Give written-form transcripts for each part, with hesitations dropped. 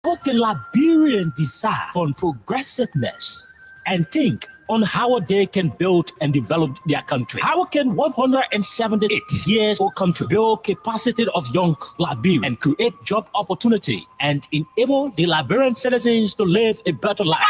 How can Liberians decide on progressiveness and think on how they can build and develop their country? How can 178 years old country build capacity of young Liberians and create job opportunity and enable the Liberian citizens to live a better life?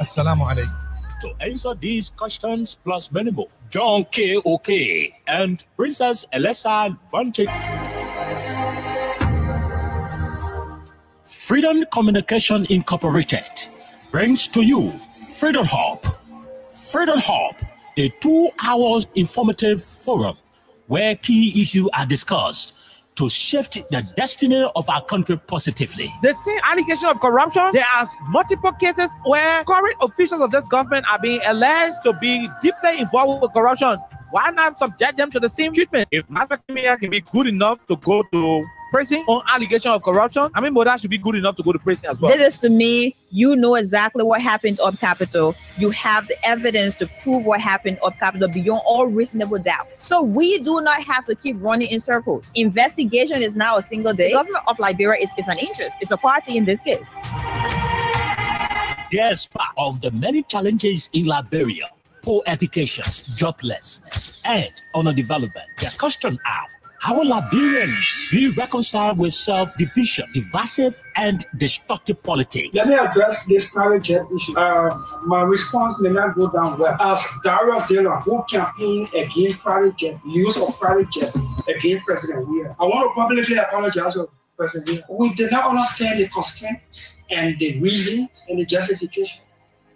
Assalamu alaikum. To answer these questions plus many more, John K. OK and Princess Elisa Vanche. Freedom Communication Incorporated brings to you Freedom Hub. Freedom Hub, a 2-hour informative forum where key issues are discussed to shift the destiny of our country positively. The same allegation of corruption, there are multiple cases where current officials of this government are being alleged to be deeply involved with corruption. Why not subject them to the same treatment? If Master Kimia can be good enough to go to prison on allegation of corruption, I mean, Moda should be good enough to go to prison as well. This is to me, you know exactly what happened up Capitol. You have the evidence to prove what happened up Capitol beyond all reasonable doubt. So we do not have to keep running in circles. Investigation is now a single day. The government of Liberia is an interest. It's a party in this case. Despite of the many challenges in Liberia, poor education, joblessness, and underdevelopment, the question are, how will Liberians be reconciled with self-division, divisive, and destructive politics? Let me address this private jet issue. My response may not go down well. As Darius Taylor, who campaigned against private jet, use of private jet against President Weir, I want to publicly apologize to President Weir. We did not understand the constraints and the reasons and the justification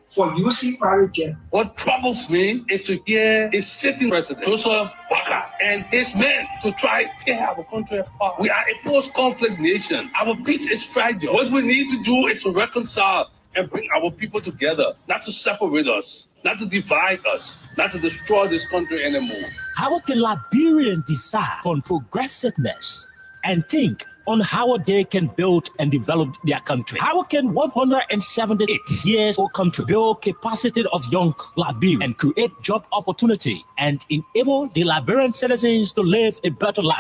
for using private jet. What troubles me is to hear a sitting president, Joseph Walker, and his men to try to tear our country apart. We are a post-conflict nation. Our peace is fragile. What we need to do is to reconcile and bring our people together, not to separate us, not to divide us, not to destroy this country anymore. How can Liberians decide on progressiveness and think on how they can build and develop their country? How can 178 years old country build capacity of young Liberians and create job opportunity and enable the Liberian citizens to live a better life?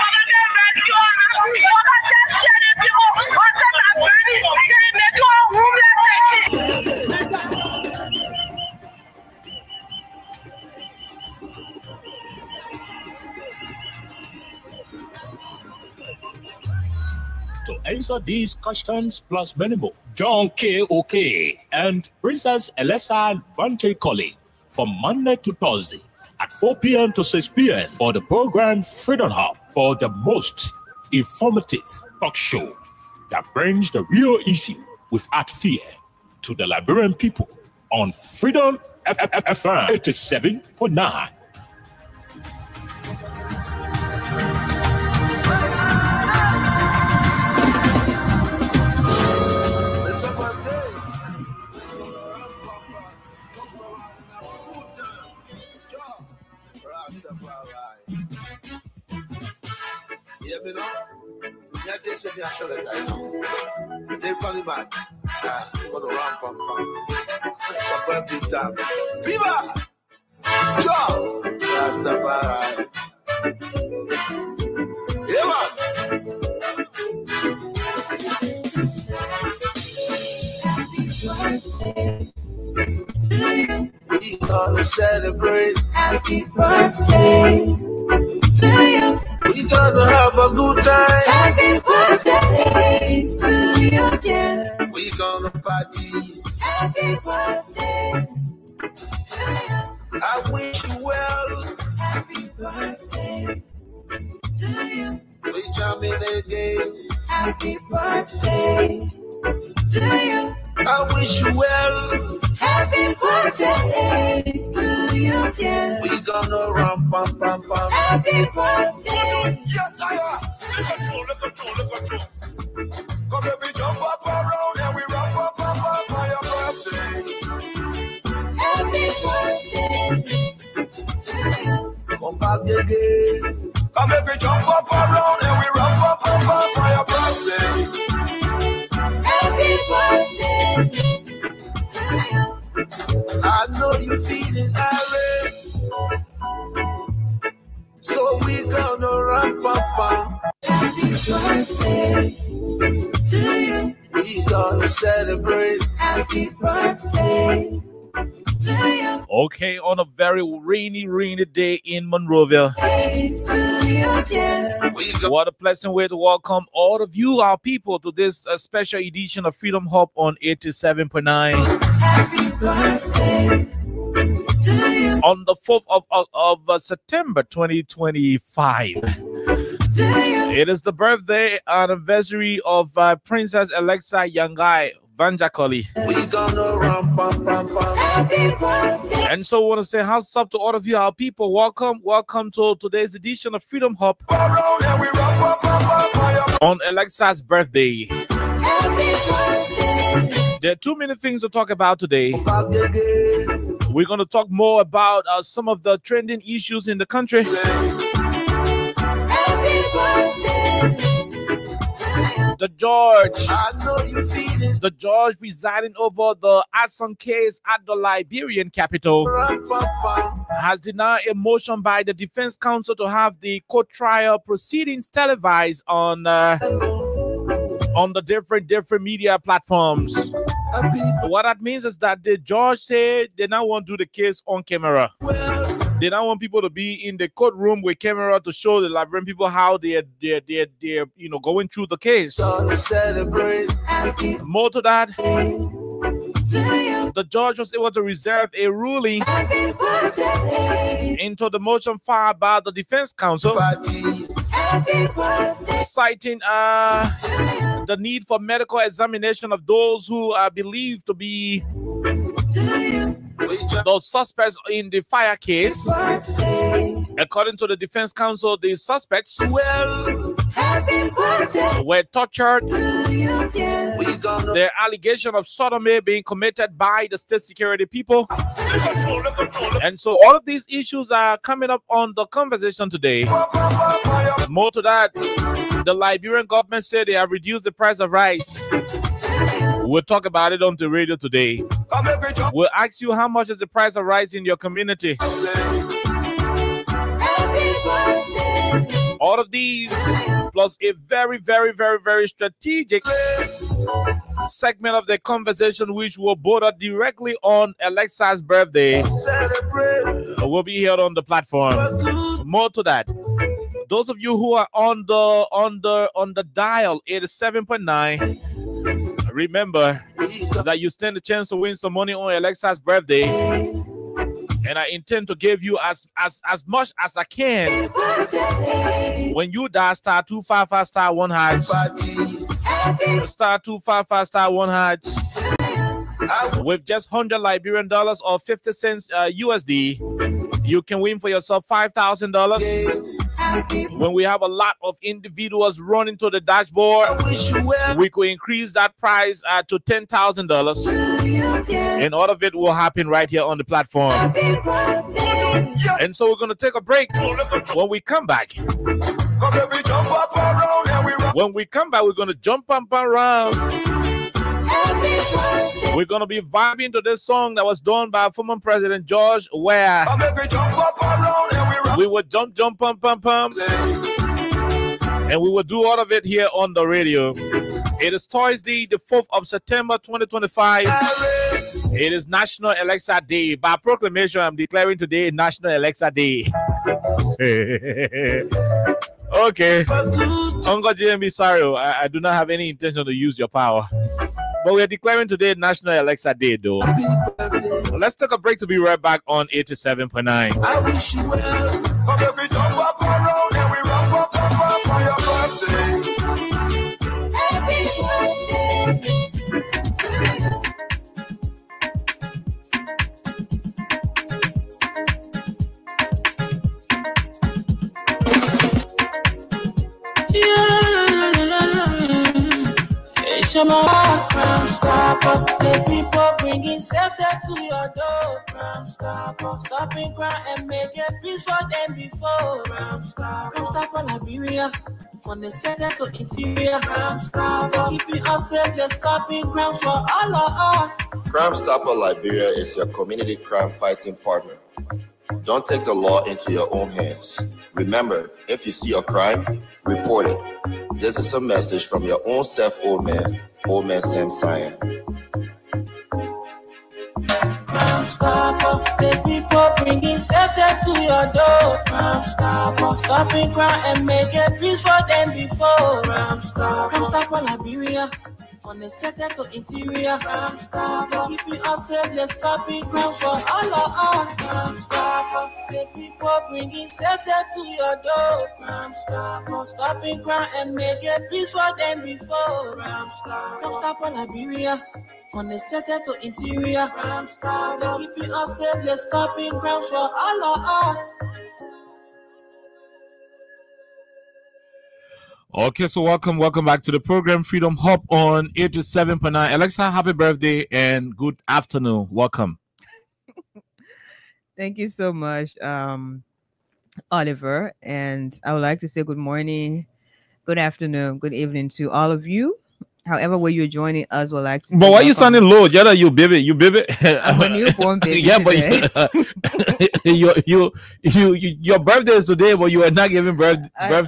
To answer these questions plus many more, John K. OK and Princess Elisa Vanche from Monday to Thursday at 4 p.m. to 6 p.m. for the program Freedom Hub, for the most informative talk show that brings the real issue without fear to the Liberian people on Freedom FM 87.9. You know, yeah, they said I should have died. They call it back. For the round pump. It's a perfect time. Viva! Joe! Rastafari. Yeah, man. We gonna celebrate. Happy birthday to you. We gonna have a good time. Happy birthday to you, dear. We gonna party. Happy birthday to you. I wish you well. Happy birthday to you. We jamming again. Happy birthday to you. I wish you well. Happy birthday to you, dear. We gonna rum pam pam pam. Happy birthday. Yes, I am. Look at you. Come let me jump up around and we rum pam pam pam for your birthday. Happy birthday to you. Come back again. Come let me jump up around and we rum pam pam pam for your birthday. So we gonna run, papa. Happy birthday to you. We gonna celebrate. Happy birthday to you. Okay, on a very rainy day in Monrovia. What a pleasant way to welcome all of you, our people, to this special edition of Freedom Hub on 87.9. Happy birthday to you. On the 4th of September 2025. It is the birthday anniversary of Princess Alexa Yangai Vanjakoli. We gonna run, papa. Happy birthday. And so I want to say how's up to all of you, our people. Welcome to today's edition of Freedom Hub on Alexa's birthday. Happy birthday. There are too many things to talk about today. We're going to talk more about some of the trending issues in the country. Happy birthday. The George I know you feel it. the judge presiding over the Action case at the Liberian capital Run, papa. has denied a motion by the defense counsel to have the court trial proceedings televised on the different media platforms. Happy What that means is that the judge said they now want to do the case on camera. well. They don't want people to be in the courtroom with camera to show the Liberian people how they're going through the case. Gonna celebrate. Happy More to that, birthday to you. the judge was able to reserve a ruling Happy birthday. into the motion filed by the defense counsel, Party. Happy birthday citing the need for medical examination of those who are believed to be to you. We just the suspects in the fire case. birthday. According to the defense counsel, the suspects Well, happy birthday were tortured. to you, dear. We Their allegation of sodomy being committed by the state security people. And so all of these issues are coming up on the conversation today. More to that, the Liberian government said they have reduced the price of rice. We'll talk about it on the radio today. We'll ask you how much is the price of rice in your community. All of these, plus a very, very, very, very strategic segment of the conversation, which will border directly on Alexa's birthday, will be here on the platform. More to that, those of you who are on the dial 87.9, remember that you stand a chance to win some money on Alexa's birthday. And I intend to give you as much as I can when you dial star 255 star 1 hash, star 255 star 1 hash, with just $100 Liberian dollars or 50 cents USD. You can win for yourself $5,000. When we have a lot of individuals running to the dashboard, we could increase that price to $10,000, and all of it will happen right here on the platform. And so we're going to take a break. When we come back, we're going to jump up around. We're going to be vibing to this song that was done by former President George, where we would jump, pump, and we will do all of it here on the radio. It is Thursday, the 4th of September, 2025. It is National Alexa Day. By proclamation, I'm declaring today National Alexa Day. Okay. Uncle JMB, sorry, I do not have any intention to use your power. But we are declaring today National Alexa Day, though. Let's take a break to be right back on 87.9. I wish you well. Come every jump up around and we rock up for your birthday. Happy birthday. It's your Crime Stopper. The people bringing safety to your door. Crime Stopper. Stopping crime and making peace for them before. Crime Stopper. Crime Stopper Liberia. From the center to interior, Crime Stopper. Keeping us safe, let's stop in crime for all of us. Crime Stopper Liberia is your community crime fighting partner. Don't take the law into your own hands. Remember, if you see a crime, report it. This is a message from your own self, Old Man Sam Cyan. Crime Stopper, the people bringing safety to your door. Crime Stopper, stopping crime and making peace for them before. Crime Stopper Liberia. From the center to interior, Crime Stopper. Keeping us safe, let's stop in crime for all of us. Crime Stopper, the people bringing safety to your door. Crime Stopper, stopping crime and making peace for them before. Crime Stopper Liberia. From the center to interior, Crime Stopper. Keeping us safe, let's stop in crime for all of us. Okay, so welcome back to the program Freedom Hub on 87.9. Alexa, happy birthday and good afternoon. Welcome. Thank you so much, Oliver. And I would like to say good morning, good afternoon, good evening to all of you. However, where you're joining us, would like to say but why welcome. you sounding low? Jada, you baby. I'm a newborn baby. Yeah, today. but your birthday is today, but you are not giving birth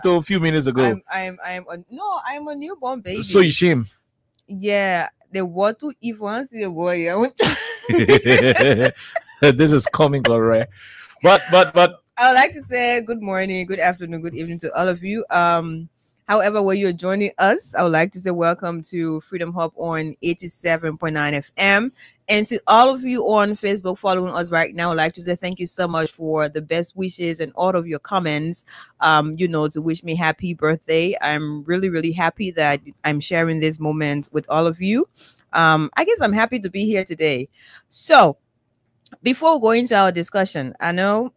to a few minutes ago. I'm a newborn baby. So you shame. Yeah, the what to influence the boy. This is coming alright. But I would like to say good morning, good afternoon, good evening to all of you. However, where you're joining us, I would like to say welcome to Freedom Hub on 87.9 FM. And to all of you on Facebook following us right now, I'd like to say thank you so much for the best wishes and all of your comments, to wish me happy birthday. I'm really, really happy that I'm sharing this moment with all of you. I guess I'm happy to be here today. So before going into our discussion, I know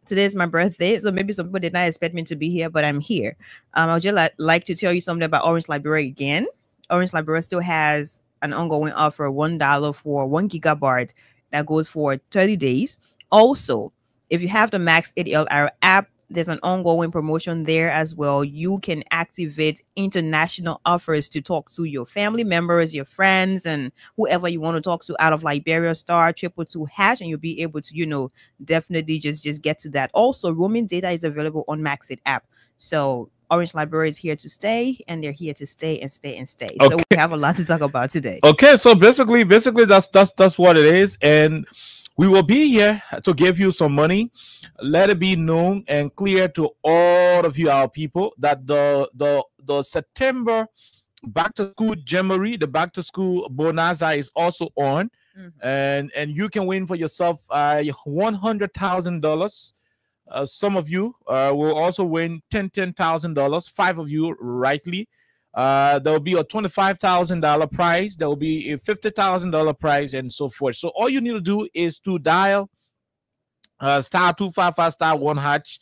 today is my birthday, so maybe some people did not expect me to be here, but I'm here. I would just like to tell you something about Orange Liberia again. Orange Liberia still has an ongoing offer, $1 for 1 gigabyte that goes for 30 days. Also, if you have the Max 8LR app, there's an ongoing promotion there as well. You can activate international offers to talk to your family members, your friends, and whoever you want to talk to out of Liberia. Star 222#, and you'll be able to, definitely just get to that. Also, roaming data is available on Maxit app. So Orange Liberia is here to stay, and they're here to stay and stay and stay. Okay. So we have a lot to talk about today. Okay, so basically that's what it is, and we will be here to give you some money. Let it be known and clear to all of you, our people, that the September back to school Jamboree, the back to school bonanza is also on, and you can win for yourself $100,000. Some of you will also win $10,000. 5 of you rightly. There will be a $25,000 prize. There will be a $50,000 prize, and so forth. So all you need to do is to dial star 255 star 1#.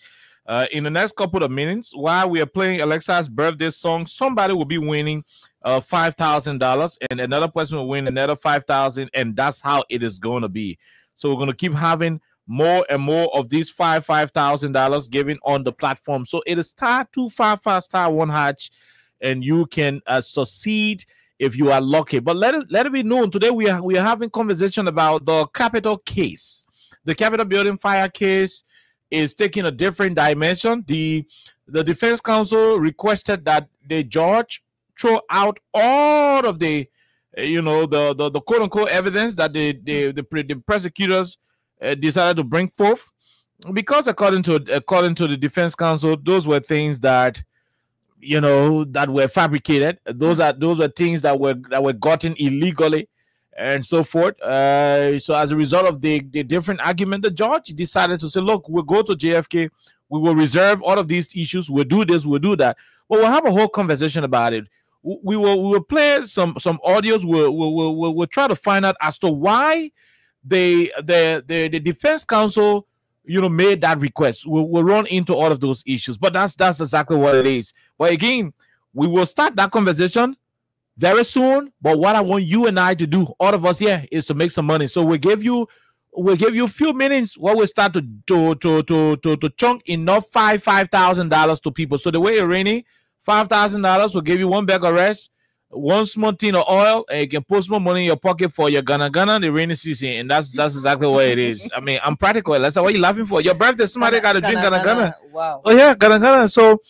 In the next couple of minutes, while we are playing Alexa's birthday song, somebody will be winning $5,000, and another person will win another $5,000, and that's how it is going to be. So we're going to keep having more and more of these $5,000 given on the platform. So it is star 255 star 1#. And you can succeed if you are lucky. But let it be known today we are having conversation about the Capitol case. The Capitol building fire case is taking a different dimension. The defense counsel requested that the judge throw out all of the the quote unquote evidence that the prosecutors decided to bring forth, because according to the defense counsel, those were things that that were fabricated. Those were things that were gotten illegally, and so forth. So as a result of the different argument, the judge decided to say, look, we'll go to JFK, we will reserve all of these issues, we'll do this, we'll do that, but we'll have a whole conversation about it. We will play some audios. We'll try to find out as to why the defense counsel made that request. We'll run into all of those issues, but that's exactly what it is. But again, we will start that conversation very soon. But what I want you and I to do, all of us here, is to make some money. So we'll give you a few minutes while we start to chunk enough $5,000 to people. So the way you're raining $5,000 will give you one bag of rice, one small tin of oil, and you can put more money in your pocket for your Ghana the rainy season, and that's exactly what it is. I mean, I'm practical. That's what you laughing for. Your birthday, somebody got to drink Ghana. Wow. Oh yeah, Ghana. So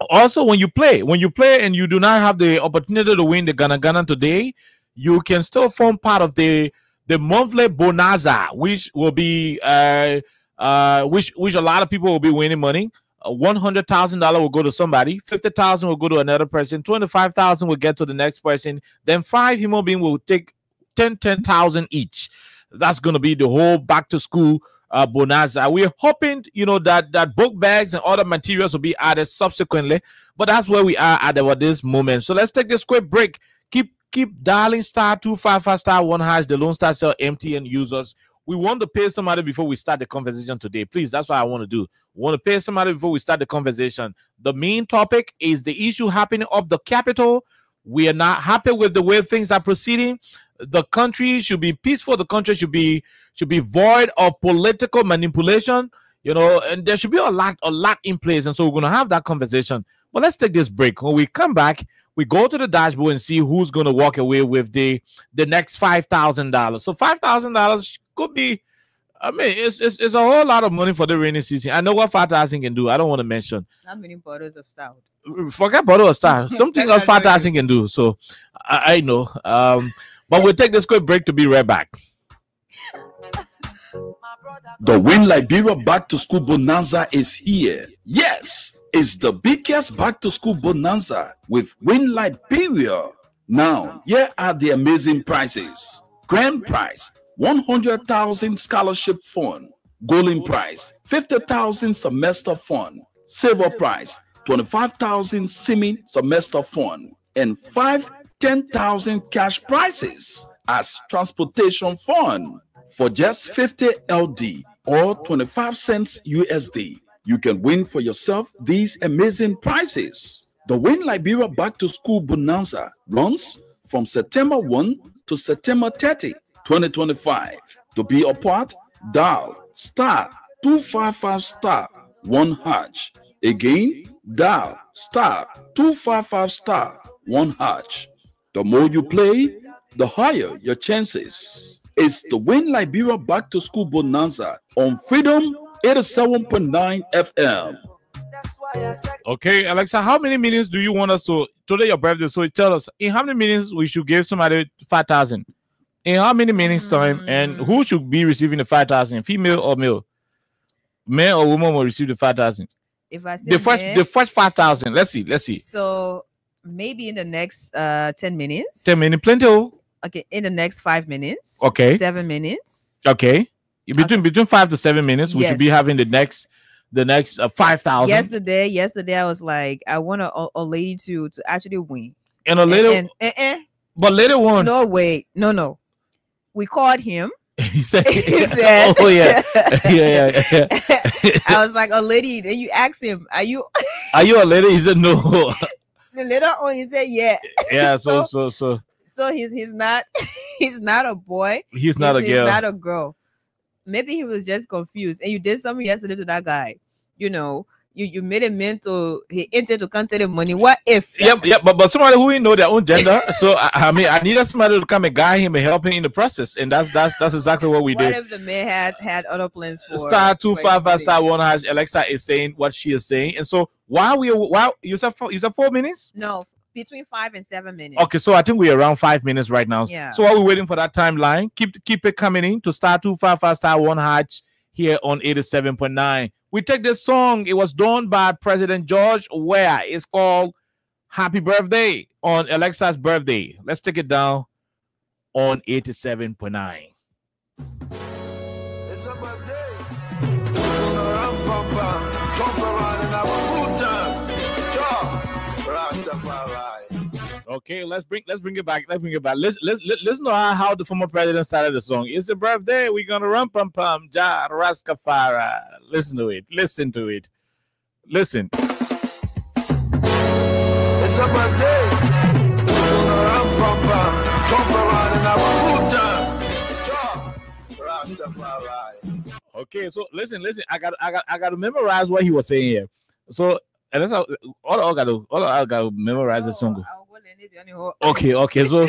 also when you play and you do not have the opportunity to win the Ghana today, you can still form part of the monthly bonanza, which will be which a lot of people will be winning money. $100,000 will go to somebody, 50,000 will go to another person, 25,000 will get to the next person, then 5 human beings will take 10,000 each. That's going to be the whole back to school bonanza. We're hoping, that book bags and other materials will be added subsequently, but that's where we are at this moment. So let's take this quick break. Keep dialing *255*1# the Lone Star Cell MTN users. We want to pay somebody before we start the conversation today. Please, that's what I want to do. We want to pay somebody before we start the conversation. The main topic is the issue happening up the Capitol. We are not happy with the way things are proceeding. The country should be peaceful. The country should be void of political manipulation. And there should be a lot in place. And so we're going to have that conversation. But let's take this break. When we come back, we go to the dashboard and see who's going to walk away with the next $5,000. So $5,000 could be, I mean, it's a whole lot of money for the rainy season. I know what 5,000 can do. I don't want to mention. How many bottles of stout? Forget bottle of stout. Something else 5,000 can do. So I know. But we'll take this quick break to be right back. The Win Liberia Back to School Bonanza is here. Yes, it's the biggest back to school bonanza with Win Liberia. Now, here are the amazing prizes. Grand prize, 100,000 scholarship fund. Golden prize, 50,000 semester fund. Silver prize, 25,000 semi-semester fund. And 10,000 cash prizes as transportation fund. For just 50 LD or 25 cents USD, you can win for yourself these amazing prizes. The Win Liberia Back to School Bonanza runs from September 1 to September 30, 2025. To be a part, dial *255*1#. Again, dial *255*1#. The more you play, the higher your chances. It's the Win Liberia Back to School Bonanza on Freedom 87.9 FM. Okay, Alexa, how many minutes do you want us to today your birthday? So tell us in how many minutes we should give somebody 5,000. In how many minutes time, and who should be receiving the 5,000? Female or male? Male or woman will receive the 5,000. If I say the first 5,000. Let's see. So maybe in the next 10 minutes. 10 minutes, plenty. Okay, in the next 5 minutes. Okay. 7 minutes. Okay. Between 5 to 7 minutes, we should be having the next 5,000. Yesterday I was like, I want a lady to actually win. And a lady, but later on. No, wait, no. We called him. He said, "Oh yeah. I was like, a lady. Then you asked him, "Are you a lady?" He said, "No." Later on, he said, "Yeah." Yeah. So he's not a boy. He's not a girl. He's not a girl. Maybe he was just confused. And you did something yesterday to that guy. You made him mental. He entered to count the money. What if? Yep. But somebody who didn't know their own gender. So I mean, I needed somebody to come and guide him and help him in the process. And that's exactly what we did. What if the man had other plans for *255*1#? Alexa is saying what she is saying. And so while you said 4 minutes? No, between 5 and 7 minutes. Okay, so I think we're around 5 minutes right now. Yeah. So while we're waiting for that timeline, keep it coming in to *255*1# here on 87.9. We take this song. It was done by President George Weah. It's called Happy Birthday on Alexa's birthday. Let's take it down on 87.9. It's a birthday. Jump around and have a good time. Rastafari. Okay, let's bring it back. Let's know how the former president started the song. It's a birthday. We're gonna run pum pum ja Rastafari. Listen to it. Listen. It's a birthday. We're gonna run pum pum, jump around and have a good time. Rastafari. Okay, so listen. I got to memorize what he was saying here. So And that's how all I got to memorize the song. I'll go learn it, you know. Okay. So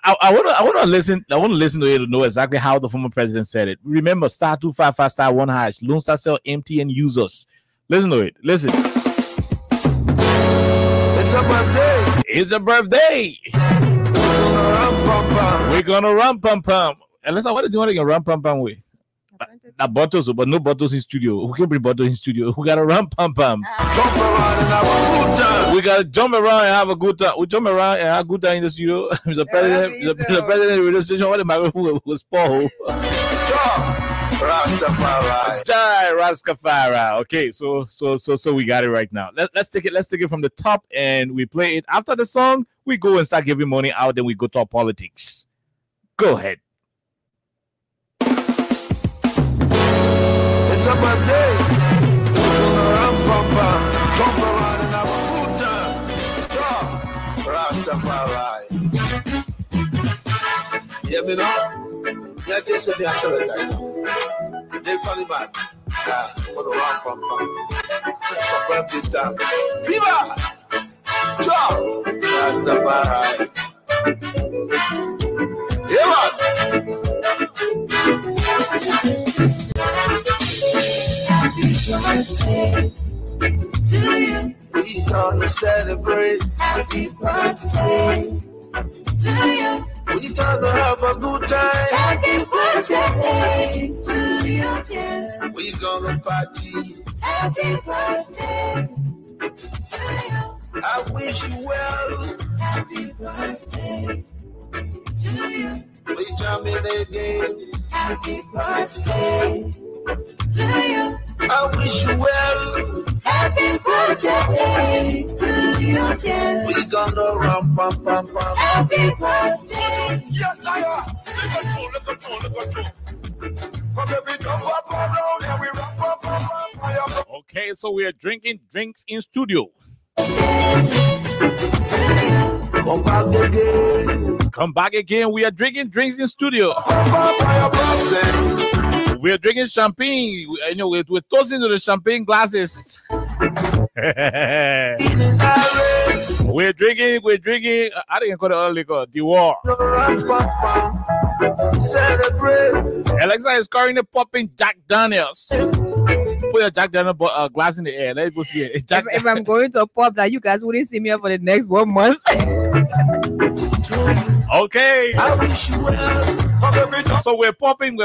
I want to listen. I want to listen to it to know exactly how the former president said it. Remember, *255 *1#. Lone Star Cell MTN users. Listen to it. Listen. It's a birthday. It's a birthday. We're gonna run pum pum. And let's what do you want to get run pum pum with? That bottles, but no bottles in studio. Who can bring bottles in studio? We gotta run pum pum. Jump around and have a good time. We gotta jump around and have a good time. We jump around and have a good time in the studio. The president, the president of the station. What am I was Paul? Rastafari. Jai Rastafari. Okay, so we got it right now. Let's take it from the top and we play it. After the song, we go and start giving money out. Then we go talk politics. Go ahead. It's a birthday. Jump around and have a good time. Rastafari. Yeah, me know. Yeah, just say they are celebrating. They call him back. For the round pump pump. It's a birthday time. Fever. Jump. Rastafari. Yeah, man. Happy birthday to you. We gonna celebrate. Happy birthday to you. We gonna have a good time. Happy birthday to you, dear. We gonna party. Happy birthday to you. I wish you well. Happy birthday to you. We jamming again. Happy birthday to you. I wish you well. Happy birthday to you, dear. We gonna run pam pam pam. Happy birthday. Yes, I am. Look at you. Come baby, jump up and down and we run pam pam pam. Okay, so we are drinking drinks in studio. Come back again. Come back again. We are drinking drinks in studio. We are drinking champagne. You know, we're toasting to the champagne glasses. We're drinking. I didn't call it all liquor. The war. Celebrate. Alexa is currently popping Jack Daniels. Put your Jack Daniels glass in the air. Let's go see it. If I'm going to a pub, that you guys wouldn't see me for the next 1 month. Okay. I wish you well. So we're popping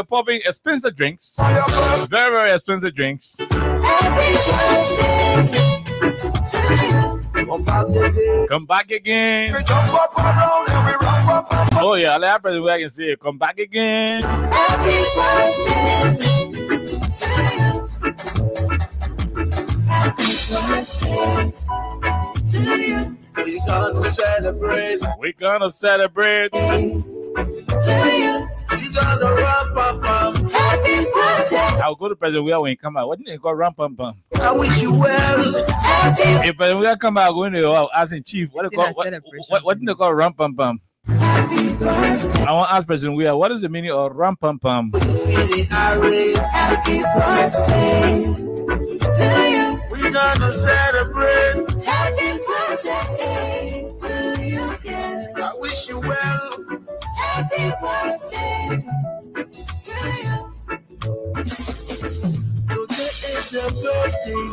expensive drinks. Very, very expensive drinks. Come back again. We jump up and down and we run up and down. Oh yeah, I'll have to I can see it. Come back again. Happy birthday to you. We gonna celebrate. We're gonna celebrate. To you. We gonna run pam pam. Happy birthday. I'll go to President Weah when he come out. What didn't he call ram pam pam? I wish you well. Happy If President Weah come out, going to asking Chief, what didn't they call ram pam pam? birthday. I want to ask President Weah, what is the meaning of ram pam pam? Feeling irate. Happy birthday to you. We gonna celebrate. Happy birthday to you, dear. I wish you well. Happy birthday to you. Today is your birthday.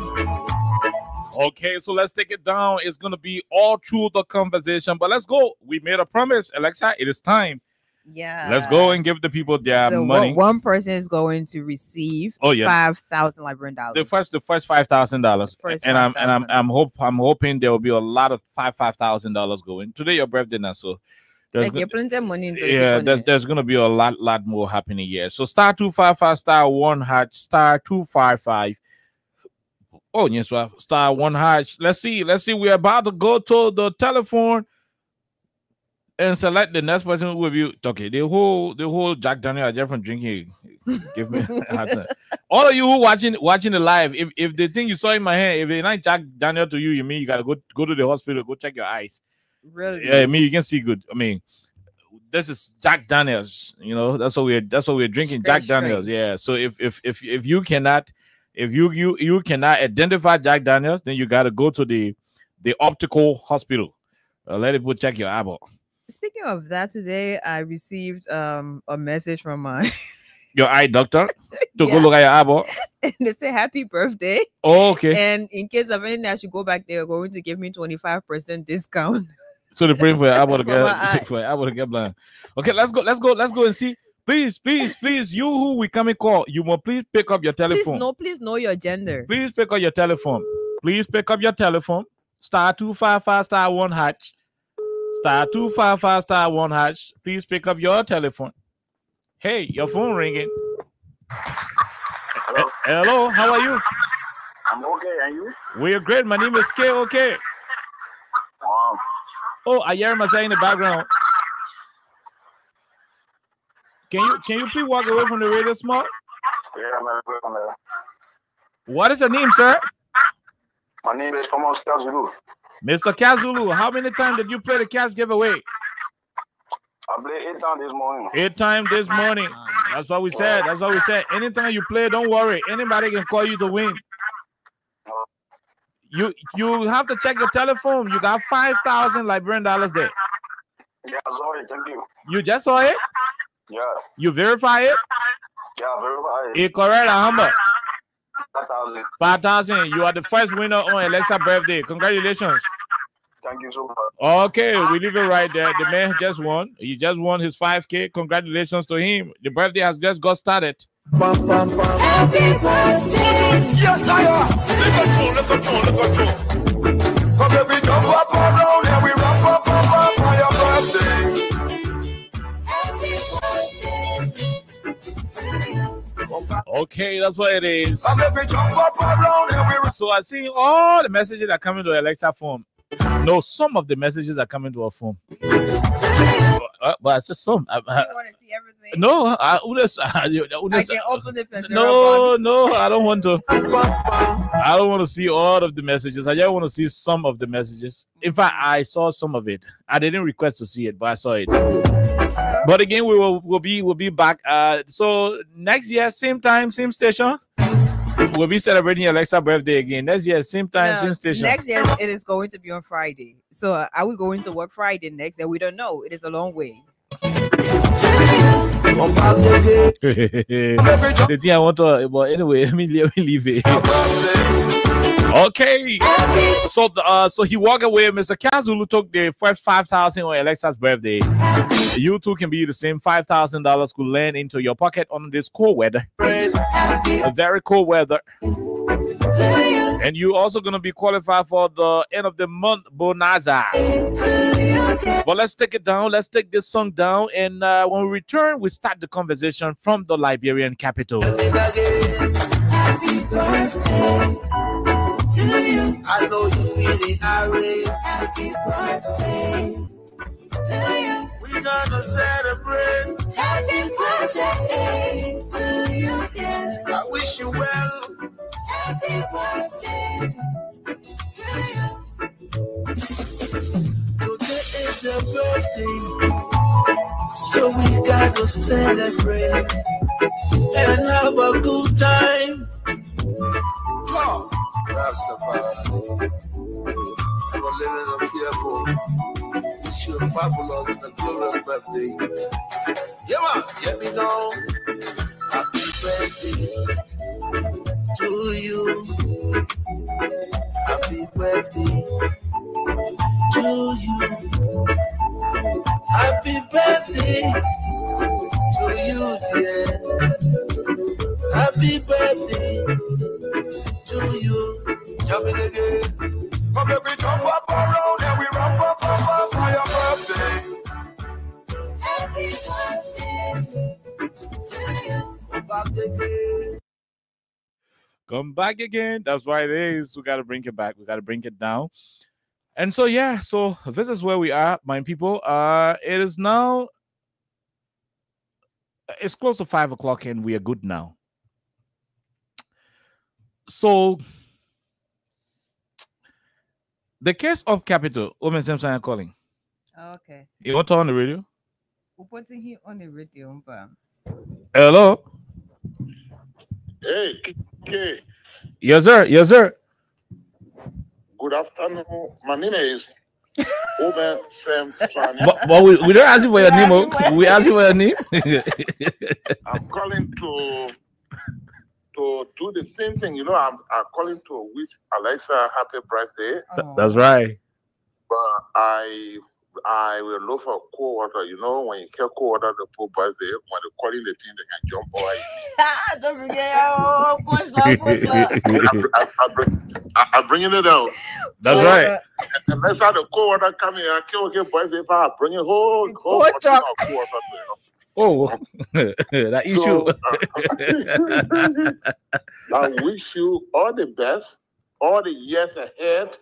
Okay, so let's take it down. It's going to be all through the conversation, but let's go. We made a promise, Alexa. It is time. Yeah. Let's go and give the people their money. One person is going to receive 5,000 Liberian dollars. The first $5,000. And I'm hoping there will be a lot of $5,000 going. Today your birthday now, so there's plenty of money. There's gonna be a lot more happening here. So *255 *1# *255. Oh yes, well, *1#. Let's see. We're about to go to the telephone and select the next person who will be okay. The whole Jack Daniel just from drinking. Give me all of you who watching the live. If the thing you saw in my hand, if it's not Jack Daniel to you, you mean you gotta go to the hospital, go check your eyes. Really? Yeah, I mean you can see good. I mean, this is Jack Daniels. You know, that's what we're drinking. Jack Daniels. Yeah. So if you cannot, If you cannot identify Jack Daniels, then you got to go to the optical hospital. Let people check your eyeball. Speaking of that, today I received a message from my Your eye doctor to go Yeah. look at your eyeball. and they say happy birthday. Oh, okay. And in case of anything, I should go back. They're going to give me 25% discount. So they're praying for your eyeball to For my eyes. get for your eyeball to get blind. Okay, let's go and see. Please, you who we come and call, you will please pick up your telephone. Please know your gender. Please pick up your telephone. Please pick up your telephone. *255 *1 hatch. *255 *1 hatch. Please pick up your telephone. Hey, your phone ringing. Hello. Hello, how are you? I'm okay, and you? We're great. My name is KOK. Wow. Oh, I hear Masai in the background. Can you please walk away from the radio small? Yeah, I'm away from there. What is your name, sir? My name is Thomas Kazulu. Mr. Kazulu, how many times did you play the cash giveaway? I played 8 times this morning. 8 times this morning. That's what we said. Anytime you play, don't worry. Anybody can call you to win. You have to check your telephone. You got 5,000 Liberian dollars there. Yeah, I saw it. Thank you. You just saw it? Yeah. You verify it? Yeah, verify it. It's correct, how much? 5,000. 5,000. You are the first winner on Alexa's birthday. Congratulations. Thank you so much. Okay, we leave it right there. The man just won. He just won his 5K. Congratulations to him. The birthday has just got started. Bum, bum, bum. Happy birthday. Yes, I am. Look at you. Come here, we jump up around and we rock up for your birthday. Okay, that's what it is. So I see all the messages that come into Alexa phone. No, some of the messages are coming to our phone. But I said some. You want to see everything? No, I can open the Pandora no, box. no, I don't want to. I don't want to see all of the messages. I just want to see some of the messages. In fact, I saw some of it. I didn't request to see it, but I saw it. But again, we'll be back. So next year, same time, same station. We'll be celebrating Alexa's birthday again. Next year, same time, same station. Next year, it is going to be on Friday. So are we going to work Friday next year? We don't know. It is a long way. The thing I want to, but anyway, let me leave it. Okay. So he walked away. Mr. Kazulu took the first 5,000 on Alexa's birthday. You too can be the same. $5,000 could land into your pocket on this cold weather. A very cold weather. And you also gonna be qualified for the end of the month bonanza. But let's take it down. Let's take this song down. And when we return, we start the conversation from the Liberian capital. Happy birthday to you. I know you feeling irate. Happy birthday to you. We gonna celebrate. Happy birthday to you, dear. I wish you well. Happy birthday to you. Today is your birthday, so we gotta celebrate and have a good time. Rastafari, I'm living a fearful. Wish you a fabulous and a glorious birthday. Yeah, man, let me know. Happy birthday to you. Happy birthday to you. Happy birthday to you, dear. Happy birthday to you. Jumping again. Come here, we jump up around and we rock up for your birthday. Happy birthday to you. Come back again. Come back again. That's why it is. We got to bring it back. We got to bring it down. And so, yeah, so this is where we are, my people. It is now, it's close to 5 o'clock and we are good now. So, the case of Capital, Women Simpson are calling. Okay. You want to on the radio? We're putting him on the radio. Hello? Hey, okay. Yes, sir. Yes, sir. Good afternoon. My name is Oben Sam Sani. But we don't ask you for your name. We ask you for your name. I'm calling to do the same thing. You know, I'm calling to wish Alexa happy birthday. That's right. But I will look for cold water. You know, when you get cold water, the poor birthday, when they're calling the thing, they can jump over you. Don't forget, I'm bringing it out. That's right. And let's have the cold water come here. I can't get birthday, but I bring it whole water to you. Oh, that issue. So, I wish you all the best, all the years ahead.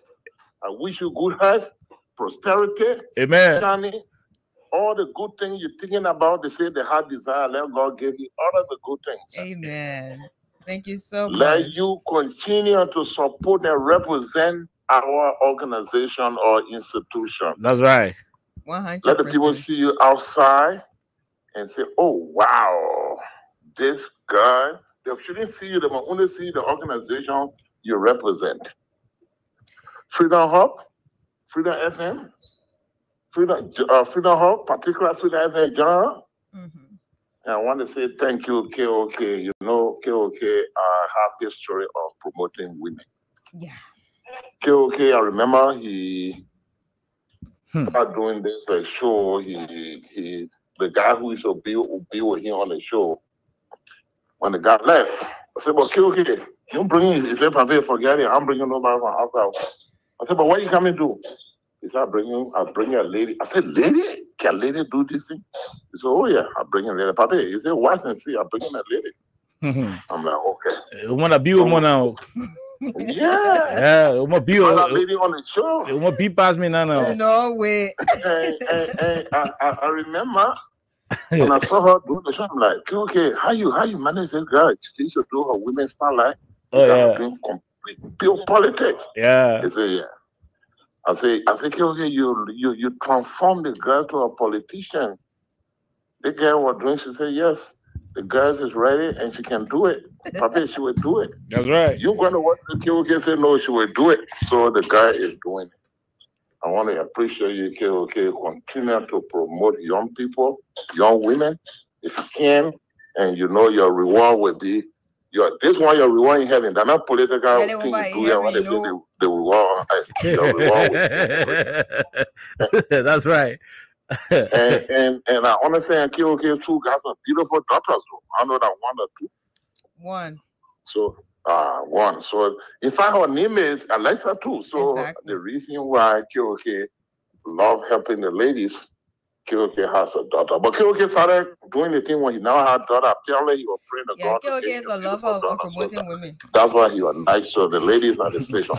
I wish you good health, prosperity, amen. Shani, all the good things you're thinking about. They say the heart desire, let God give you all of the good things. Amen. Thank you so much. Let you continue to support and represent our organization or institution. That's right. 100%. Let the people see you outside and say, oh, wow, this guy. They shouldn't see you, they will only see the organization you represent. Freedom Hub, Freedom FM, Freedom Hub, particular Freedom FM General. And I want to say thank you, KOK. You know, KOK have this story of promoting women. Yeah. KOK, I remember he started doing this show. He the guy who used to be with him on the show. When the guy left, I said, "But KOK, you bring him." He said, "Papa, forget it. I'm bringing nobody from outside." I said, "But what you coming to?" He said, "I bring a lady." I said, "Lady? Can a lady do this thing?" He said, "Oh yeah, I bring a lady." Papa, he said, "Watch and see. I bring a lady." I'm like, "Okay." You want to be with me now? Yeah. You want to be with a lady on the show? You want to be past me now? No way. I remember when I saw her do the show. I'm like, "Okay, how you manage this girl? She should do her women's starlight." Oh yeah. Doing complete pure politics. Yeah. He said, "Yeah." I say, okay, you transform the girl to a politician. The girl was doing, she said, yes, the girl is ready and she can do it. Papa, she will do it. That's right. You're going to watch the KOK say, no, she will do it. So the guy is doing it. I want to appreciate you, KOK. Continue to promote young people, young women, if you can. And you know your reward will be, this one, your reward in heaven. They're not political things you do here when they say the reward. Your reward will be That's right. and I understand KOK too got some beautiful daughters. I know that one or two. One. So one. So in fact her name is Alexa too. So the reason why KOK love helping the ladies, KOK has a daughter. But KOK started doing the thing when he now had a daughter. Apparently he was praying to God. KOK is a lover of promoting women. That's why he was nice. So the ladies are the station.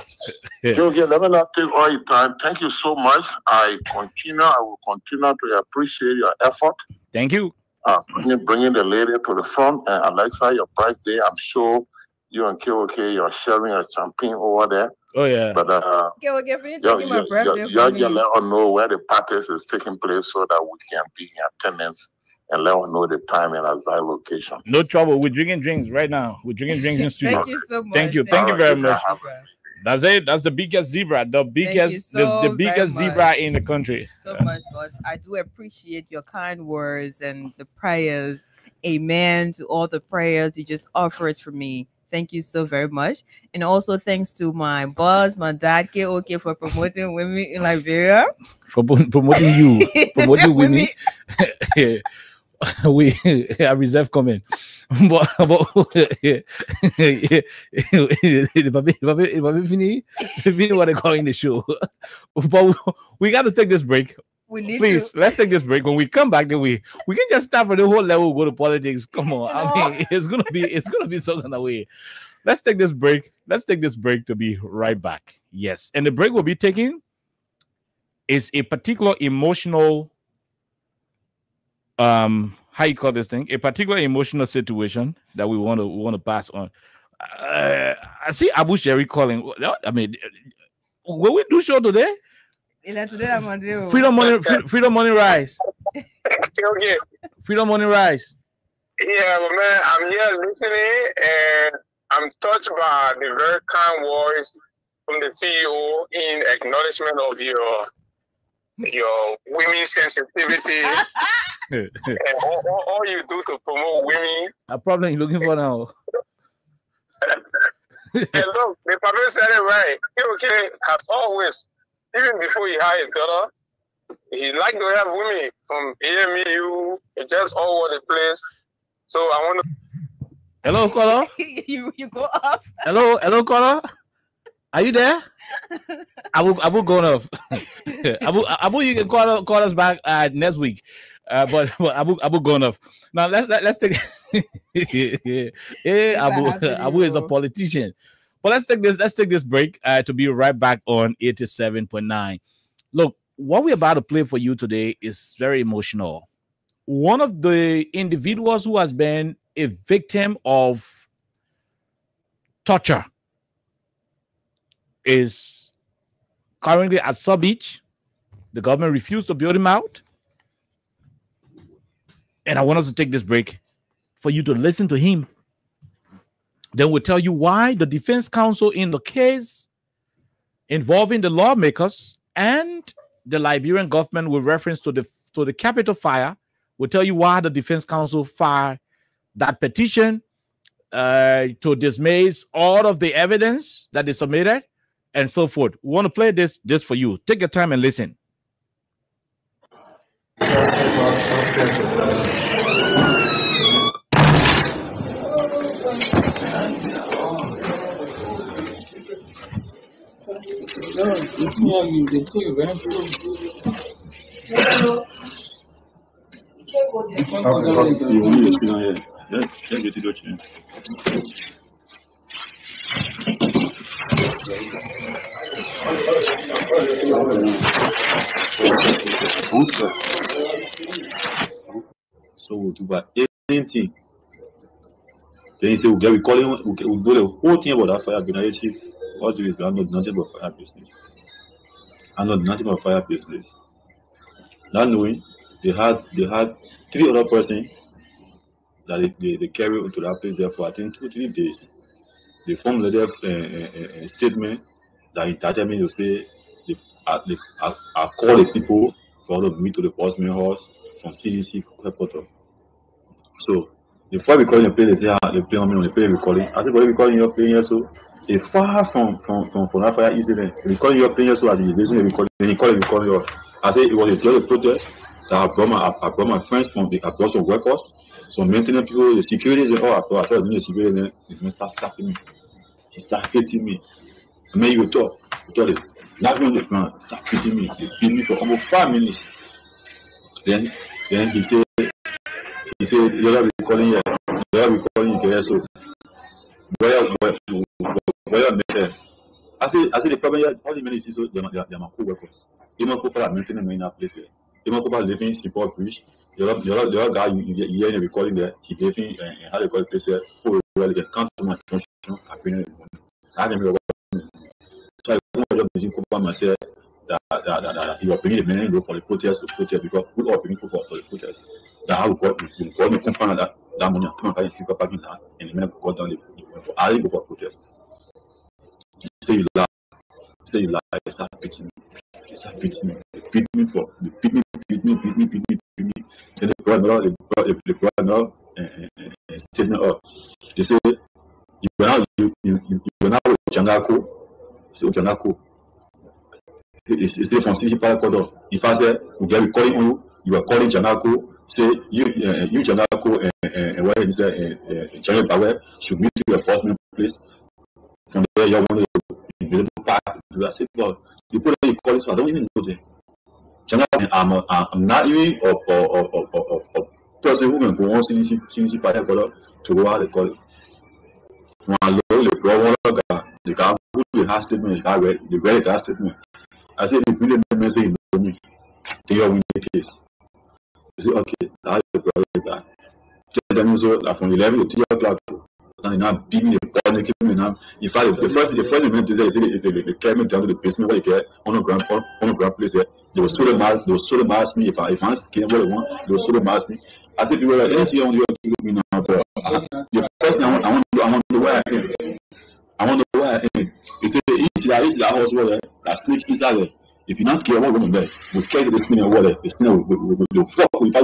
KOK, let me not take all your time. Thank you so much. I will continue to appreciate your effort. Thank you. Bringing the lady to the front. And Alexa, your birthday, I'm sure you and KOK, you're sharing a champagne over there. Oh yeah. But KOK, for you taking my birthday for me. You let us know where the party is taking place so that we can be in attendance and let us know the time and exact location. No trouble. We're drinking drinks right now. We're drinking drinks in studio. Thank you so much. Thank you. Thank you very much. That's it. That's the biggest zebra. The biggest zebra in the country. So much, boss. I do appreciate your kind words and the prayers. Amen to all the prayers you just offered for me. Thank you so very much. And also thanks to my boss, my dad, KOK, for promoting women in Liberia. For promoting you. Promoting women. I reserve comment. But what they call in the show. But we got to take this break. Let's take this break. When we come back, then we can just start for the whole level, go to politics. Come on. I mean, it's gonna be so kind of way. Let's take this break. Let's take this break to be right back. Yes. And the break we'll be taking is a particular emotional how you call this thing? A particular emotional situation that we want to pass on. I see Abu Sherry calling. I mean, will we do show today? Freedom Money Rise. Okay. Freedom Money Rise. Yeah, man, I'm here listening, and I'm touched by the very kind words from the CEO in acknowledgement of your women sensitivity and all you do to promote women. A problem you're looking for now. And look, the person said it right. Okay, as always, even before he had his daughter, he liked to have women from AMU, just all over the place. So I want to. Hello, caller. you go up. Hello, caller. Are you there? Abu going off. Abu, you can call us back next week. But Abu going off. Now let's take. Hey, Abu is a politician. But let's take this break to be right back on 87.9. Look, what we're about to play for you today is very emotional. One of the individuals who has been a victim of torture is currently at Sub Beach. The government refused to build him out. And I want us to take this break for you to listen to him. Then we'll tell you why the defense counsel in the case involving the lawmakers and the Liberian government with reference to the Capitol fire. We'll tell you why the defense counsel filed that petition to dismiss all of the evidence that they submitted and so forth. We want to play this for you. Take your time and listen. So we'll do about anything. Then he said we'll do the whole thing about that fire business. All do is I'm not nothing but fire business. I'm not nothing but fire business. Not knowing they had 3 other persons that they carry into that place there for I think 2-3 days. They formed a statement that entitled me to say I call the people for them to meet to the postman house from CDC headquarters. So before we call the place, they say they play on me on the play recording. I said, but we calling your plane here, so it's far from that fire incident. We calling your plane here, so as you listen to the recording, then you call your. I said it was a just protest that I brought my friends from I brought some workers, some maintenance people, the security, they all I thought the security, then start slapping me. He started hitting me. I mean, you talk it. Laughing on the front, start hitting me. He beat me for almost 5 minutes. Then he said, you're recording here. You're recording here. So, where I said the problem here, all the minutes is they're my co-workers. You know, people are maintaining in that place here. You know, people are living in Seaport Bridge. The other guy you hear in the recording there, he living and how they call the place there. Oh, well, they can't do my function. I didn't know. So I was just using myself that he was bringing the men for the protest because we all bringing people for the protest. That how we got me confirm that money come and speak up again and the men got down the I didn't go for protest. Say you lie, start beating me, beat me. Then they brought another statement up. They say you were now with Janako. So Janako. It's still from CC Paracodo. If I said we get calling on you are calling Janako. Say you Janako and where is the General Power should meet to your enforcement place. From there, you want to invisible park. I said, well, the people that you call it, so I don't even know them. I'm not even a person who can go on CDC Paracodo to go out and call it. When I look the problem, the guy who has statement, the very last statement. I said, if you didn't say you know me, then you're winning the case. You say, okay, that's the problem. Tell them so that from 11 to 3 o'clock, and now beating the ball, making me now. In fact, the first minute they say they carry me down to the basement where they get on a ground place there. They will sort of mask me if I'm scared what they want. They will sort of mask me. I said, people like anything you want to do with me now, but the first thing I want to do where I came. I want to know why. He say, it's the house water, that snake inside there. If you not care what we're there, we'll carry the spinning water, the spinner will fuck with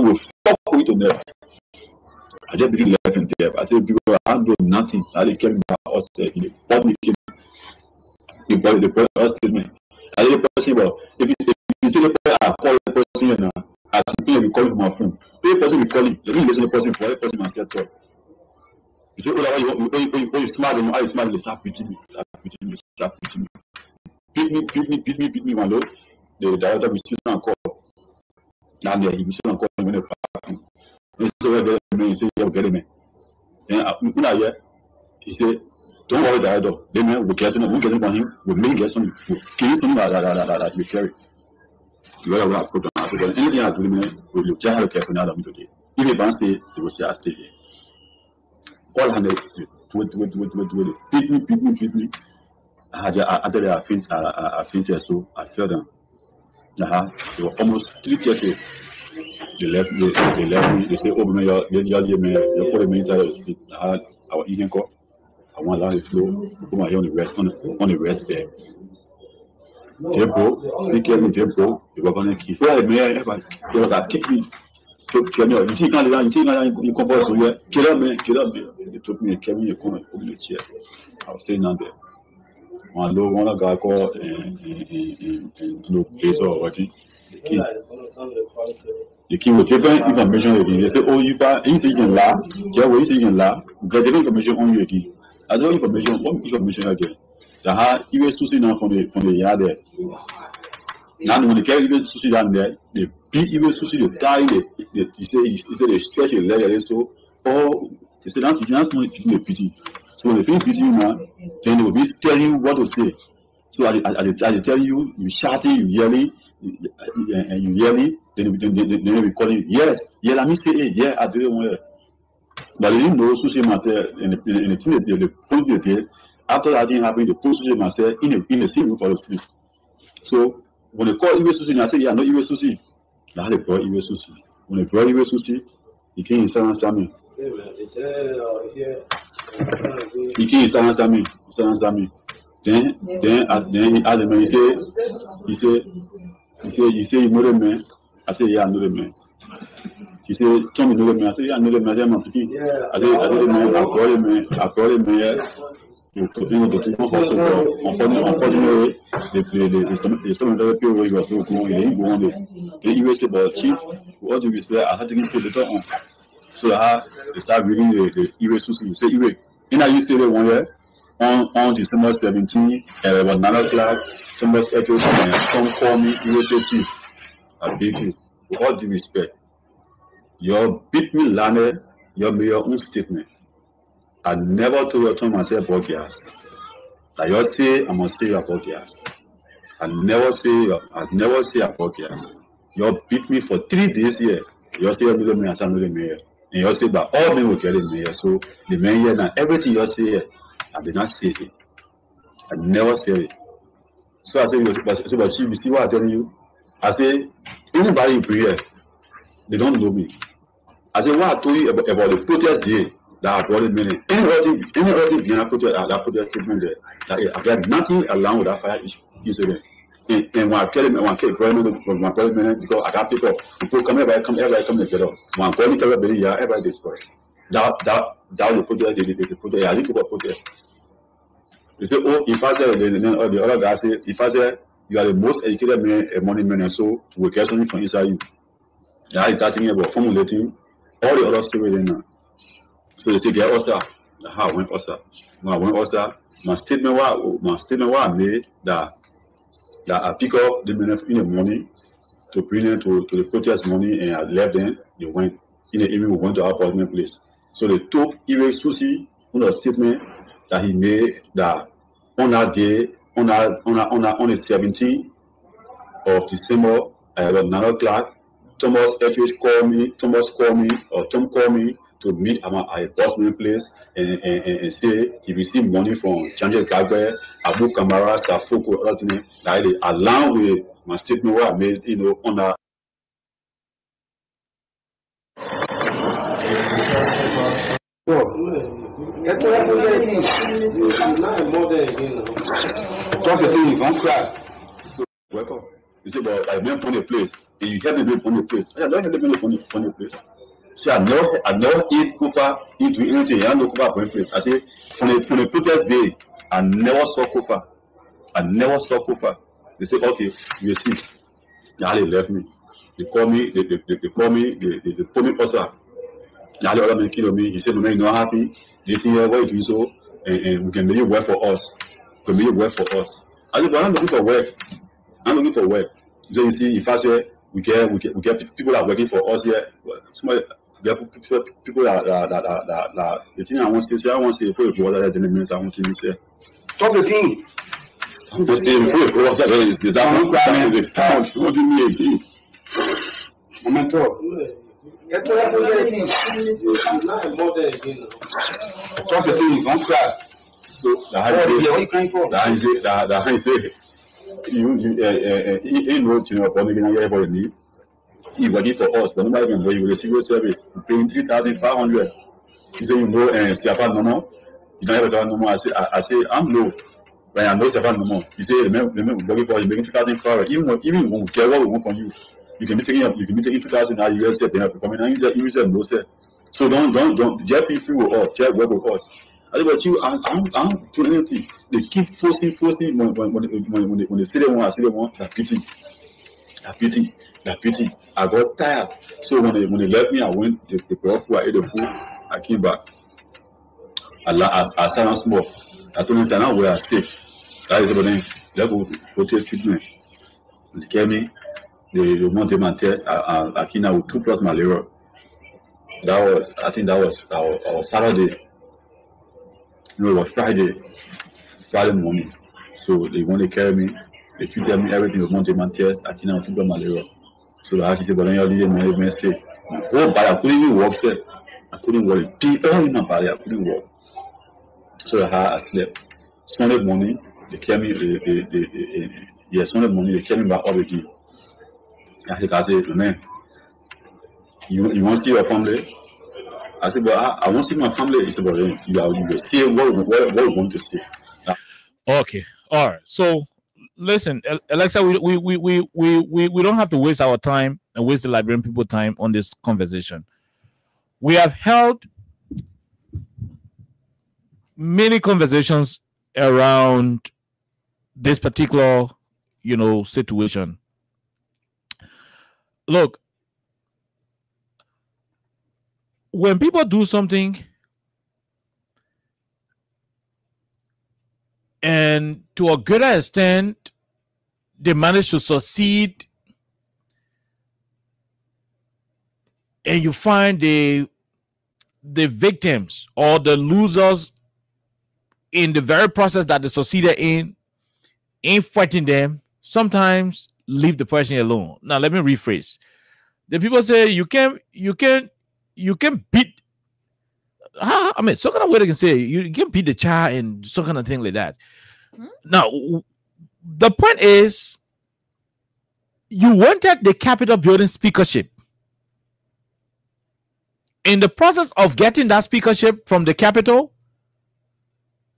it on there. I just begin laughing there. I said, people are doing nothing. I they came back us in the public, the us statement. I said, the person, well, if you see the person, I call the person now. I simply be calling my phone. The person be calling, you listen to the person for the person myself talk. You say, oh, when you smile, and you smile, they start beating me, beat me, my lord. The director will sit down and call. Now he will sit down and call when they pass him. He say, yeah, get him. And he said, don't worry, director. They may we get him, we get him on him, we may get some, kill him that we carry. You are a program. Anything I do, we will tell her careful now today. If you don't say, they will say, I stay here. All handed, beat me. I fainted, so I fell down. They were almost 3 years. They left me. They say, oh, man, you're putting me inside of the sleep. Our eating cup. I want to allow it flow. Put my hair on the rest bed. They broke. They broke. They were going to kill me. They were going to kick me. You think you come back somewhere? Kill me. They took me and carried me and come and put me in the chair. I was staying down there. One guy called no place or what? The king will take information again. They say, oh, you say you can lie. You say you can lie. Get the information on you again. I don't information. What information again? The hard even to see now from the yard there. Now when they carry even to see down there, they beat even to see the tie. They say they stretch your leg so. Oh, they say that's not the pity. So when they finish beating you now, then they will be telling you what to say. So as they tell you, you shouting, you yelling, and you yelling, then they will be calling you, yes, yeah, let me say it, yeah, I do it one. But they didn't know Susie myself in the team they put the day. After that thing happened, they put Susie myself in the same room for the sleep. So when they call Iwe Susie, I say, yeah, no Iwe Susie. Now they brought Iwe Susie. When they brought Iwe Susie, he came in Sami. He came in Sami. Then he asked the man, he said, you know the man? I said, yeah, I know the man. He said, tell me, know the man? I said, yeah, I know the man. I said, I'm picking. I said, the man, I brought him here. To treatment hospital. Unfortunately, the some of the people who was going, they go on the US about chief, all the respect, I had to get to the top. So they start reading the US Susie. Say, in a say 1 year. On December 17, about 9 o'clock, somebody come call me, USA chief. I beat you. With all due respect. You beat me landed, you made your own statement. I never told you to myself about gas. Like you say, I must say about gas. I never say about gas. You beat me for 3 days here. You say, I'm the mayor. And you say, but all men will get the mayor. So the mayor and everything you say here. I did not say it. I never said it. So I said, but you see what I'm telling you? I say, anybody in prayer, they don't know me. I said, what I told you about the protest day that I brought it many. Anybody behind that protest statement there, that I got nothing along with that fire incident. And when I tell him, when I keep going from my president, because I can't pick up, people everybody come together. When I'm calling everybody destroy. That was the protest, the protest. I didn't talk about protest. They say, oh, if I say, the other guy say, if I say, you are the most educated man, money man, and so we get something from inside you. Now he's starting about formulating all the other stories in now. So they say, get us out. How I went us out. When I went us out, my statement was I made that I pick up the men in the morning to bring them to the protest money, and I left them. They went in the evening. We went to our apartment place. So they took Iwe Susi on a statement that he made that on that day, on the 17th of December, about 9 o'clock, Tom called me to meet at my apartment place and say he received money from Changes Gagbe, Abu Kamara, Safoko, everything. That they along with my statement what I made, on that. Talk the thing, don't cry. So, welcome. You say, but I went from the place. And you help me from the place. I don't help me from the place. See, I never eat Cooper, eat anything. I know Cooper from the place. I say, from the protest day, I never saw Cooper. I never saw Cooper. They say, okay, you see. They left me. They call me, they put me also. Now the other man killed me. He said, "No, you're not happy. They think why you do so, and we can make it work for us. We can make it work for us." I said, "But I'm looking for work. I'm looking for work." So you see, if I say we get people that are working for us here, people that the thing I want to say, I want to say before you go other than the minutes I want to say. Talk the thing. I'm just saying before you go other than this. I'm not crying. It's sound. What do you mean again? Momento. Talk the thing, don't cry. So where you crying for? You know, everybody need. He working for us, but nobody can go. You will civil service, paying 3,500. He say, you know, SEPT no more. You don't have no more. I say, I'm low, but I know SEPT no more. He say, remember, working for you, making 2,500. Even when we care what we want from you. You can be taking 2,000 now. You say they have to come in and you say no sir. So don't just be free with us. Just work with us. I say, but you, I'm doing anything. They keep forcing. When they say they want, that pity. I got tired. So when they left me, I went. They put off. I ate the food. I came back. I sat down small. I told them, now we are safe. That is the thing. Let's go take treatment. They came me. They wanted my test. I came out with 2 plus malaria. I think that was Saturday. No, it was Friday morning. So they wanted to carry me. They treated me everything. They wanted my test. I came out with 2 plus malaria. So I actually said, but then you didn't manage stay. My whole body, I couldn't even walk. Sir. I couldn't walk. All in my body, I couldn't walk. So I slept. Sunday morning, they carried me. Sunday morning they carried me back up again. I said, man, you want to see your family? I said, but I want to see my family. He said, but you will see what we want to see. Okay, all right. So listen, Alexa, we don't have to waste our time and waste the Liberian people time on this conversation. We have held many conversations around this particular, situation. Look, when people do something and to a greater extent they manage to succeed, and you find the victims or the losers in the very process that they succeeded in fighting them, sometimes leave the person alone. Now let me rephrase. The people say you can beat. I mean, some kind of way they can say you can beat the child and some kind of thing like that. Now, the point is, you wanted the Capitol building speakership. In the process of getting that speakership from the Capitol,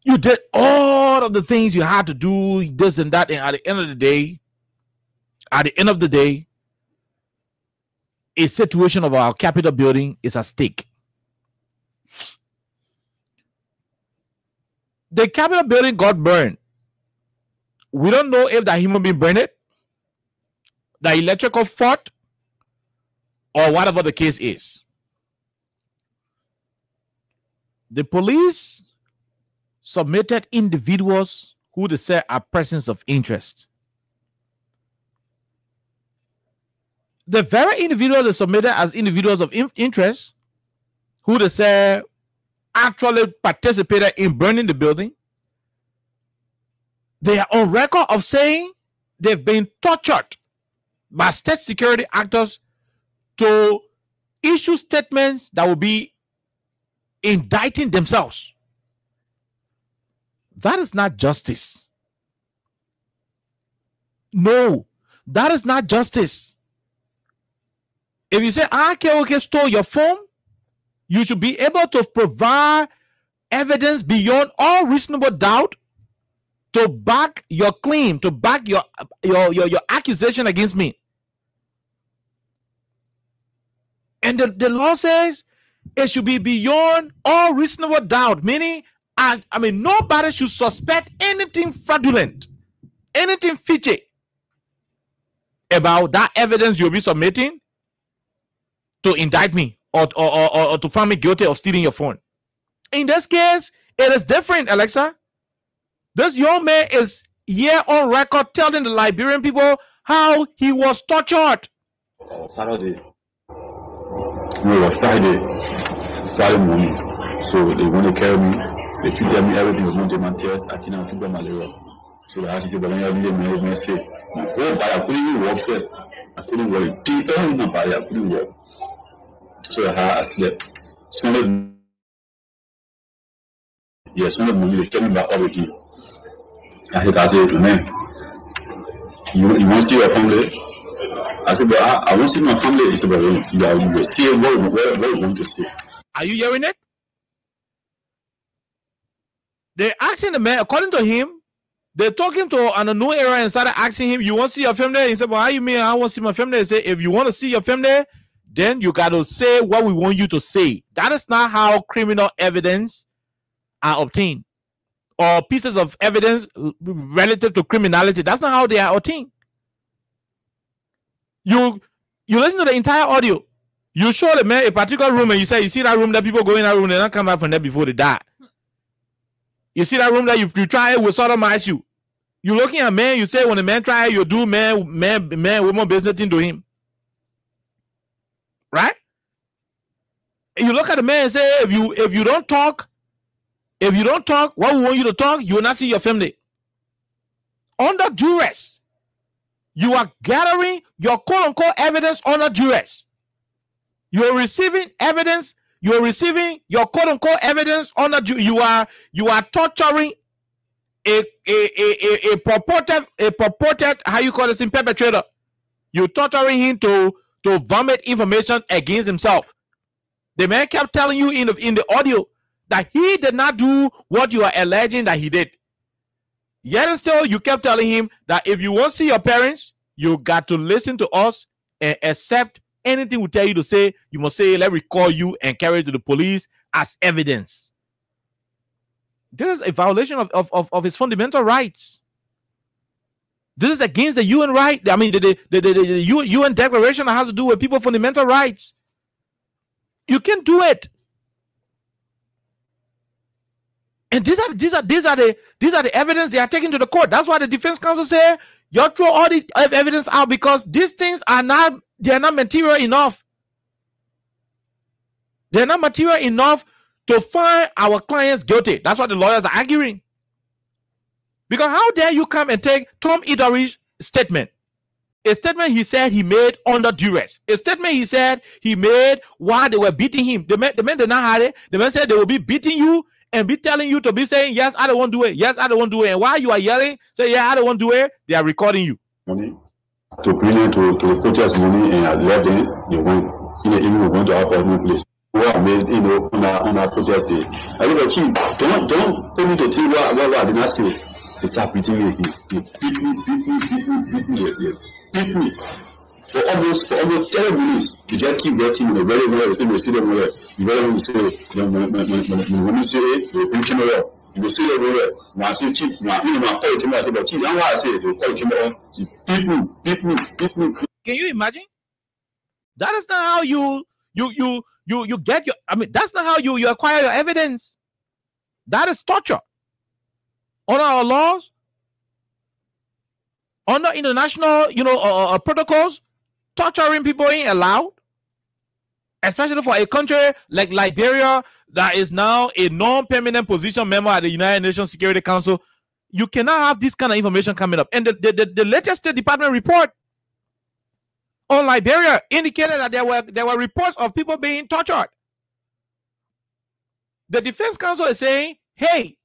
you did all of the things you had to do, this and that, and at the end of the day, a situation of our Capitol building is at stake. The Capitol building got burned. We don't know if that human being burned it, the electrical fault, or whatever the case is. The police submitted individuals who they say are persons of interest. The very individuals they submitted as individuals of interest, who they say actually participated in burning the building, they are on record of saying they've been tortured by state security actors to issue statements that will be indicting themselves. That is not justice. No, that is not justice. If you say, okay, stole your phone, you should be able to provide evidence beyond all reasonable doubt to back your claim, to back your accusation against me. And the law says it should be beyond all reasonable doubt, meaning, I mean, nobody should suspect anything fraudulent, anything fishy about that evidence you'll be submitting to indict me or to find me guilty of stealing your phone. In this case, it is different, Alexa. This young man is here on record telling the Liberian people how he was tortured. Saturday. No, it was Friday morning. So they want to carry me. They treated me, everything was not my test. I cannot keep malaria. So they asked me, but I didn't make stay. I couldn't even walk, sir. I couldn't work. I couldn't work. So I slept. Yes, one of the they came back over here. I said, man, you want to see your family? I said, but I want to see my family. He said, but you will see where you want to stay. Are you hearing it? They're asking the man, according to him, they're talking to an unknown area and started asking him, you want to see your family? He said, well, how you mean I want to see my family? He said, if you want to see your family, then you got to say what we want you to say. That is not how criminal evidence are obtained, or pieces of evidence relative to criminality. That's not how they are obtained. You listen to the entire audio. You show the man a particular room and you say, you see that room that people go in that room, they don't come back from there before they die. You see that room that you try it with sodomize you. You looking at man, you say when the man try it, you do man, woman business into him. Right? And you look at the man and say, if you don't talk, what we want you to talk, you will not see your family. Under duress, you are gathering your quote-unquote evidence under duress. You are receiving evidence. You are receiving your quote-unquote evidence under duress. You are torturing a purported how you call this perpetrator. You're torturing him to vomit information against himself. The man kept telling you in the audio that he did not do what you are alleging that he did. Yet and still, you kept telling him that if you want to see your parents, you got to listen to us and accept anything we tell you to say. You must say, let me call you and carry it to the police as evidence. This is a violation of his fundamental rights. This is against the UN right. I mean, the UN declaration that has to do with people's fundamental rights. You can't do it. And these are the evidence they are taking to the court. That's why the defense counsel say you throw all the evidence out because these things are not material enough. They're not material enough to find our clients guilty. That's what the lawyers are arguing. Because how dare you come and take Tom Idori's statement? A statement he said he made under duress. A statement he said he made while they were beating him. The man did not have it. The man said they will be beating you and be telling you to be saying, yes, I don't want to do it. Yes, I don't want to do it. And while you are yelling, say, yeah, I don't want to do it, they are recording you. Money to bring it to protest money and at 11, they went, even went to our apartment place. Who are made, on our protest day. I look at you, don't put me to tell what I did not say. They start beating me. He beat me. For almost 10 minutes, you just keep waiting in the very well, the same student where you very well say, when you say it, you think well. You will say everywhere. When I say cheap, when I call it, I say, but cheap, that's why I say it, you call it, beat me. Can you imagine? That is not how you get your, I mean, that's not how you acquire your evidence. That is torture. Under our laws, under international, protocols, torturing people ain't allowed, especially for a country like Liberia that is now a non-permanent position member at the United Nations Security Council. You cannot have this kind of information coming up. And the latest State Department report on Liberia indicated that there were reports of people being tortured. The Defense Council is saying, hey,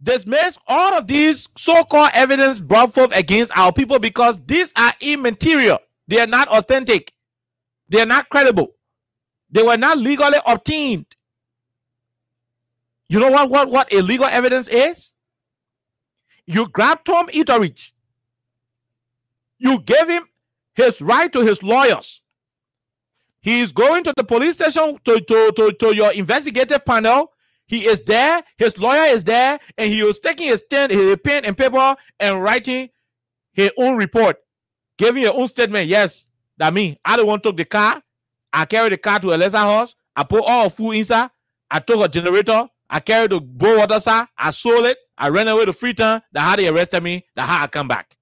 dismiss all of these so-called evidence brought forth against our people because these are immaterial. They are not authentic. They are not credible. They were not legally obtained. You know what illegal evidence is? You grab Tom Etheridge. You gave him his right to his lawyers. He is going to the police station to your investigative panel. He is there. His lawyer is there, and he was taking his pen and paper and writing his own report, giving your own statement. Yes, that means I don't want to take the car. I carried the car to a lesser house. I put all food inside. I took a generator. I carried the boil water side. I sold it. I ran away to Freetown. That's how they arrested me. That's how I come back.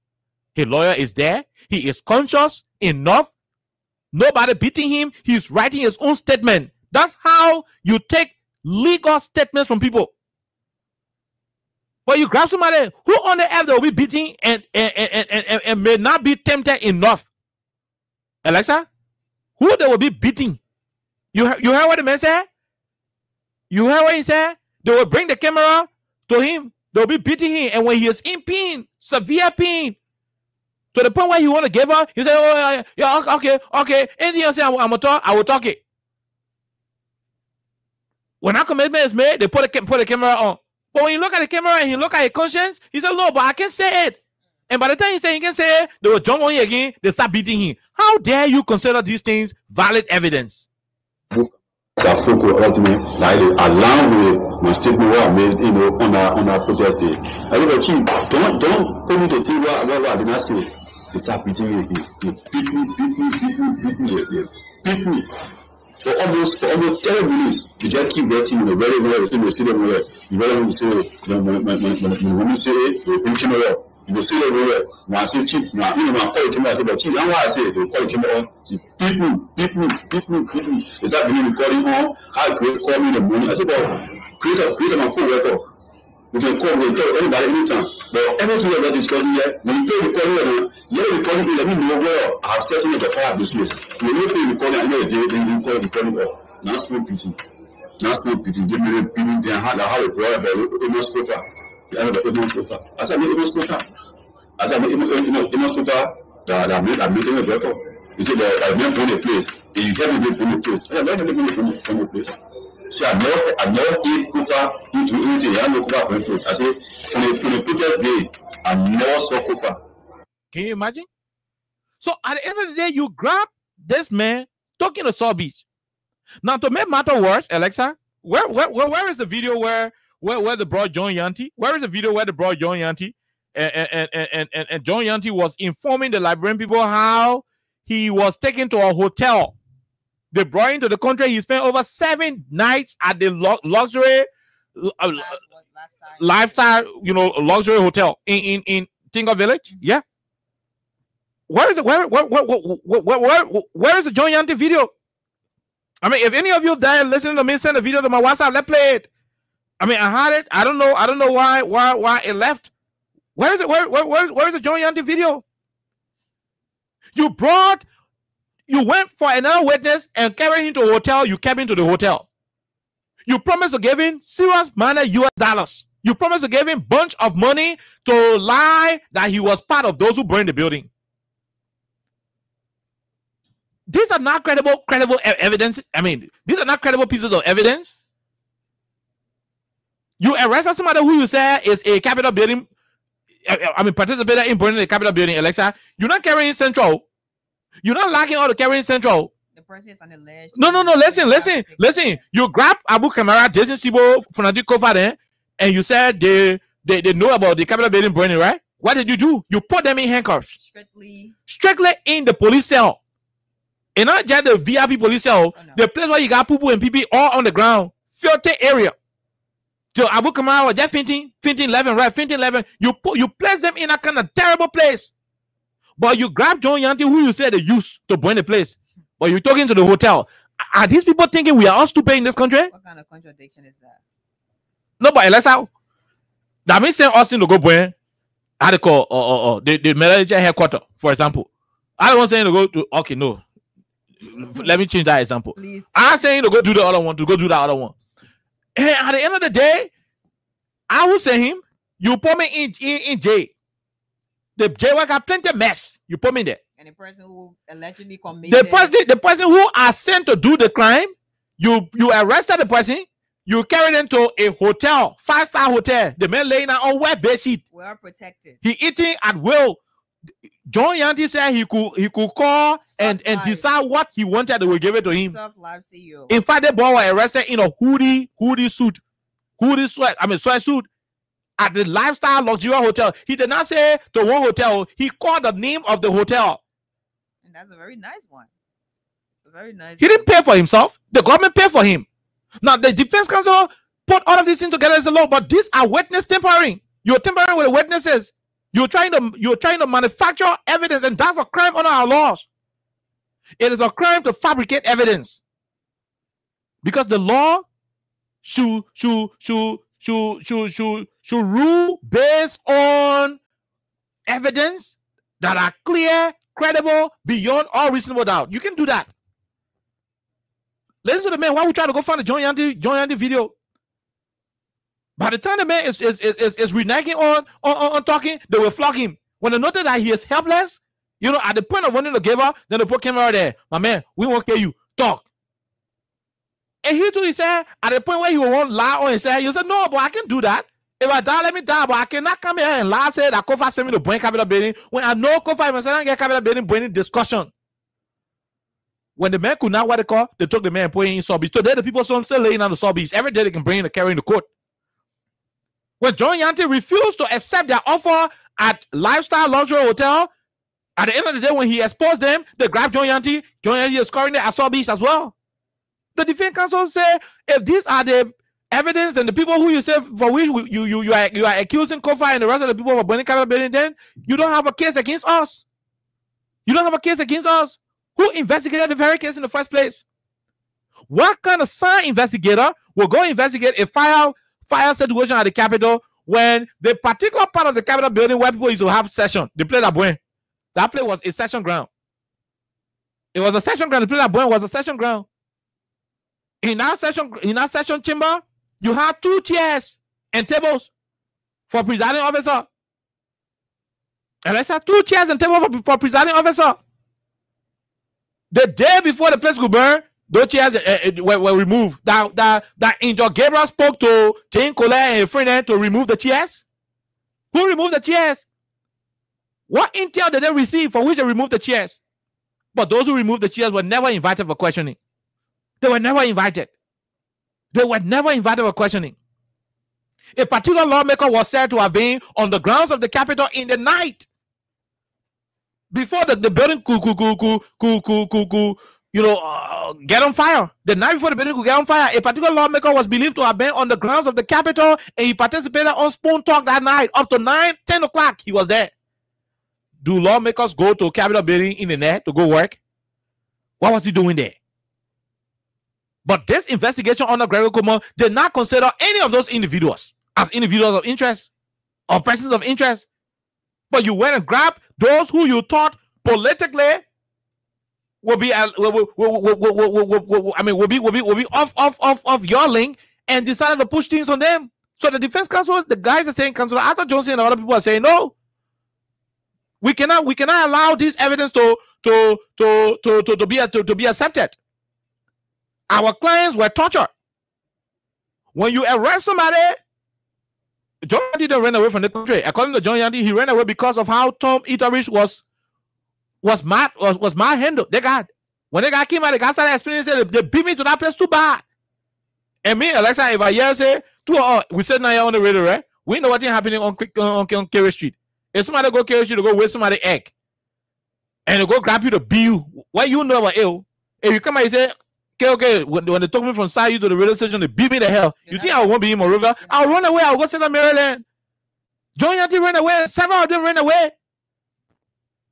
His lawyer is there. He is conscious enough. Nobody beating him. He's writing his own statement. That's how you take legal statements from people. But you grab somebody who on the earth will be beating and may not be tempted enough. Alexa, who they will be beating? You heard what the man said? You heard what he said? They will bring the camera to him. They'll be beating him. And when he is in pain, severe pain, to the point where he want to give up, he said, oh, yeah, okay. Anything else I will talk it. When our commitment is made, they put the camera on. But when you look at the camera and you look at his conscience, he said, no, but I can't say it. And by the time he said he can say it, they will jump on you again, they start beating him. How dare you consider these things valid evidence? Along with my statement what I made, on our protest day. I said, Chief, don't put me to think what I did not say. They start beating me again. Beat me. For almost 10 minutes, you just keep waiting in a very well, you very say, when women say it, they bring him away. You will say everywhere. When I say Chief, my call came out, I said, but Chief, that's why I say they call came on. Beat me. Is that being recording on? How great call me in the morning? I said, well, create my full record. We can call, we can tell anybody anytime. But everything we are discussing here, when you play recording, you're recording, let me know where I have stepped into the fire business. When you play recording, I know a day, then you call recording off. Now smoke pity. Give me the people, they have a prayer about almost paper. I said, I making a record. You see, I went to the place, and you can't even from the place. I said, from the place. See, I never eat cooper into anything. I know cooper from the place. I said, from the previous day, I never saw cooper. Can you imagine? So at the end of the day, you grab this man talking to Saw Beach. Now, to make matter worse, Alexa, where is the video where the bro John Yanti? Where is the video where the bro John Yanti and John Yanti was informing the Liberian people how he was taken to a hotel? They brought him to the country. He spent over 7 nights at the luxury lifestyle, luxury hotel in Tingo Village. Yeah. Where is it? Where is the John Yanti video? I mean, if any of you there listening to me, send a video to my WhatsApp. Let's play it. I mean, I had it. I don't know why it left. Where is it? Where is the John Yanti video? You went for another witness and carried him to a hotel. You kept him to the hotel. You promised to give him serious money, US dollars. You promised to give him bunch of money to lie that he was part of those who burned the building. These are not credible evidence. I mean, these are not credible pieces of evidence. You arrested somebody who you say is a Capitol building. I mean, participated in burning the Capitol building, Alexa. You're not carrying Central. You're not lacking all the carrying Central. The person is on the ledge. No. Listen. You grab Abu Kamara, Jason Sibo, Funadi Kofa, and you said they know about the Capitol building burning, right? What did you do? You put them in handcuffs. Strictly in the police cell. And not just the VIP police cell, the place where you got poo and pee all on the ground. Filter area. So Abu Kamara was just fainting 11, right? Fainting 11. You place them in a kind of terrible place. But you grab John Yanti, who you said they used to burn the place. But you're talking to the hotel. Are these people thinking we are all stupid in this country? What kind of contradiction is that? No, but let's out. That means saying Austin to go burn. I had to call the manager headquarters, for example. I don't want saying to go to, okay, no. Let me change that example. Please. I'm saying to go do the other one, to go do that other one. And at the end of the day, I will say him, you put me in jail. The jail got plenty of mess. You put me there. And the person who allegedly committed the person who are sent to do the crime, you arrested the person, You carry them to a hotel, 5-star hotel. The man laying out on wet bed sheet. Well protected. He eating at will. John Yanti said he could call and decide what he wanted. They will give it to him. Live CEO. In fact, the boy was arrested in a hoodie suit, sweatsuit at the lifestyle luxury hotel. He did not say to one hotel. He called the name of the hotel. And that's a very nice one. A very nice. He didn't pay for himself. The government paid for him. Now the defense counsel put all of these things together as a law, but these are witness tampering. You're tampering with the witnesses. You're trying to manufacture evidence, and that's a crime under our laws. It is a crime to fabricate evidence, because the law should rule based on evidence that are clear, credible, beyond all reasonable doubt. You can do that. Listen to the man. Why we try to go find the John Yanti video? By the time the man is reneging on talking, they will flog him. When they notice that he is helpless, you know, at the point of wanting to give up, then they put camera there. My man, we won't kill you. Talk. And he too, he said, at the point where he won't lie on his head, he said, no, but I can do that. If I die, let me die, but I cannot come here and lie, say that Kofa sent me to bring capital building. When I know Kofa, I said, I get capital building, bringing discussion. When the man could not what they call, they took the man and put him in South Beach. Today, the people still laying on the South Beach. Every day they can bring him to carry in the court. When John Yanti refused to accept their offer at Lifestyle Luxury Hotel, at the end of the day, when he exposed them, they grabbed John Yanti. John Yanti is scoring there at South Beach as well. The defense counsel said, if these are the evidence and the people who you say for which you are accusing Kofa and the rest of the people of burning capital building, then you don't have a case against us. You don't have a case against us. Who investigated the very case in the first place? What kind of science investigator will go investigate a fire situation at the Capitol when the particular part of the Capitol building where people used to have session, the place that place was a session ground. It was a session ground. The place that was a session ground. In our session chamber, you have 2 chairs and tables for presiding officer. And let's have 2 chairs and tables for presiding officer. The day before the place could burn, those chairs were removed. That Angel Gabriel spoke to Jane Colette and a friend to remove the chairs. Who removed the chairs? What intel did they receive for which they removed the chairs? But those who removed the chairs were never invited for questioning. They were never invited. They were never invited for questioning. A particular lawmaker was said to have been on the grounds of the Capitol in the night before the building could get on fire. The night before the building could get on fire, a particular lawmaker was believed to have been on the grounds of the Capitol, and he participated on Spoon Talk that night up to 9-10 o'clock. He was there. Do lawmakers go to Capitol building in the night to go work? What was he doing there? But this investigation under Gregory Kuma did not consider any of those individuals as individuals of interest or persons of interest. But you went and grabbed those who you thought politically will be off your link and decided to push things on them. So the defense counsel, the guys are saying, Councilor Arthur Johnson and other people are saying, no, we cannot allow this evidence to be accepted. Our clients were tortured. When you arrest somebody, John Yanti didn't run away from the country. According to John Yanti, he ran away because of how Tom Eaterich was mad handled. When the guy came out, the guy started explaining, said they beat me to that place too bad. And me, Alexa, if I hear say, we said now you're on the radio, right? We know what's happening on Kerry Street. If somebody go Kerry Street to go waste somebody's egg, and they go grab you to beat you, what you know about ill? If you come out and say, okay, when they took me from Sayu to the radio station, they beat me the hell. You think I won't be in Monrovia? I'll run away. I'll go sit in Maryland. John Yanti ran away. Several of them ran away.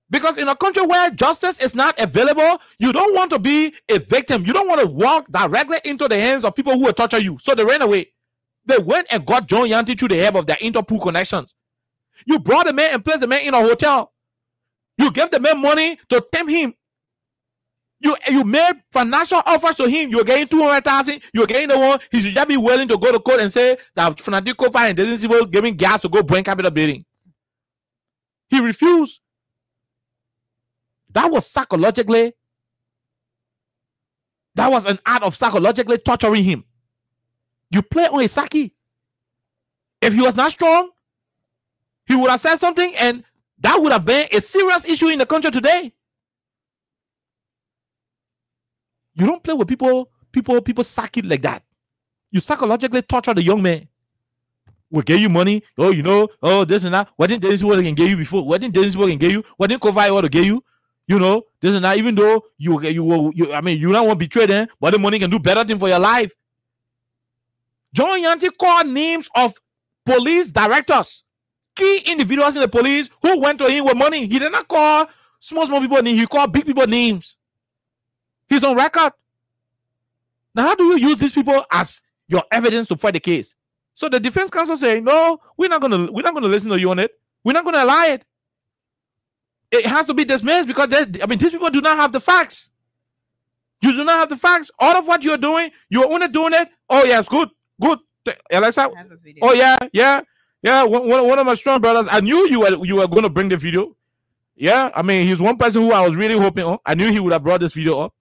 Because in a country where justice is not available, you don't want to be a victim. You don't want to walk directly into the hands of people who will torture you. So they ran away. They went and got John Yanti through the help of their Interpol connections. You brought the man and placed the man in a hotel. You gave the man money to tempt him. You made financial offers to him. You're getting 200,000. You're getting the one. He should just be willing to go to court and say that Fanatic Kofa and Destin Sibo giving gas to go bring capital building. He refused. That was psychologically. That was an act of psychologically torturing him. You play on Isaki. If he was not strong, he would have said something, and that would have been a serious issue in the country today. You don't play with people sack it like that. You psychologically torture the young man. We'll give you money. Oh, you know, oh, this and that. What didn't this work and give you before? What didn't this work and give you? What didn't cover what to give you? You know, this and that. Even though you I mean, you don't want to betray them, but the money can do better thing for your life. John Yanti called names of police directors, key individuals in the police who went to him with money. He did not call small people names. He called big people names. He's on record. Now, how do you use these people as your evidence to fight the case? So the defense counsel say, no, we're not gonna listen to you on it. We're not gonna allow it. It has to be dismissed because these people do not have the facts. You do not have the facts. All of what you're doing, you're only doing it. Oh yes, good. Alexa. Oh yeah. One of my strong brothers. I knew you were going to bring the video. Yeah, I mean, he's one person who I was really hoping on. I knew he would have brought this video up.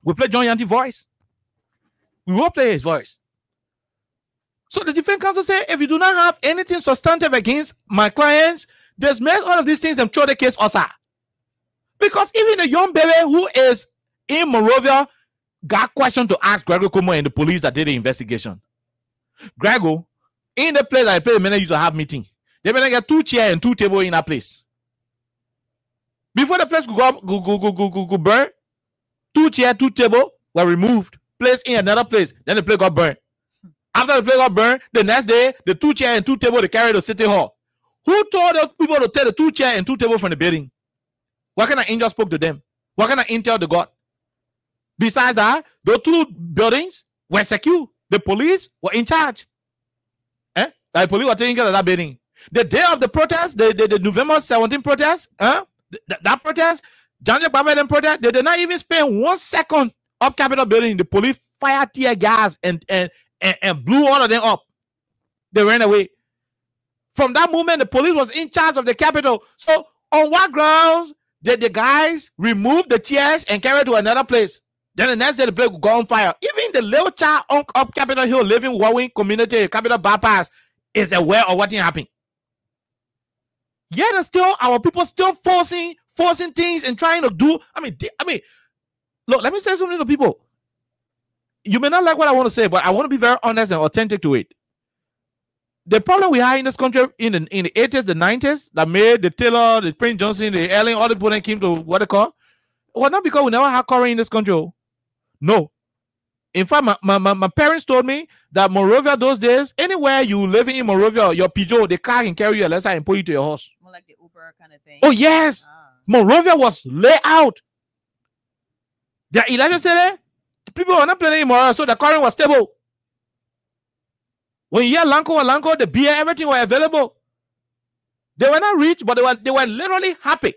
We play John Yanti's voice. We will play his voice. So the defense counsel said, if you do not have anything substantive against my clients, dismiss all of these things and throw the case also. Because even a young baby who is in Monrovia got question to ask Gregor Como and the police that did the investigation. Gregor, in the place I play, men used to have meeting. They better get 2 chairs and 2 tables in that place. Before the place go burn, 2 chairs, 2 tables were removed, placed in another place. Then the place got burned. After the place got burned, the next day, the 2 chairs and 2 tables they carried to City Hall. Who told those people to take the 2 chairs and 2 tables from the building? What kind of angel spoke to them? What kind of intel they got? Besides that, those 2 buildings were secure. The police were in charge. The police were taking care of that building. The day of the protest, the November 17 protest, that protest, Janja Babylon protest, they did not even spend 1 second up Capitol building. The police fired tear gas and blew all of them up. They ran away. From that moment, the police was in charge of the Capitol. So on what grounds did the guys remove the chairs and carry it to another place? Then the next day, the place would go on fire. Even the little child up Capitol Hill living Warwing community, Capitol bypass, is aware of what happened. Yet still, our people still forcing things and trying to do. I mean, look, let me say something to people. You may not like what I want to say, but I want to be very honest and authentic to it. The problem we had in this country in the 80s, the 90s, that made the Taylor, the Prince Johnson, the Ellen, all the people that came to what they call, well, not because we never had curry in this country. No. In fact, my parents told me that Monrovia those days, anywhere you living in Monrovia, your Peugeot, the car can carry you unless I pull you to your house. More like the Uber kind of thing. Oh, yes. Monrovia was laid out. The election said the people were not playing anymore, so the current was stable. When you hear Lanco, the beer, everything was available. They were not rich, but they were literally happy.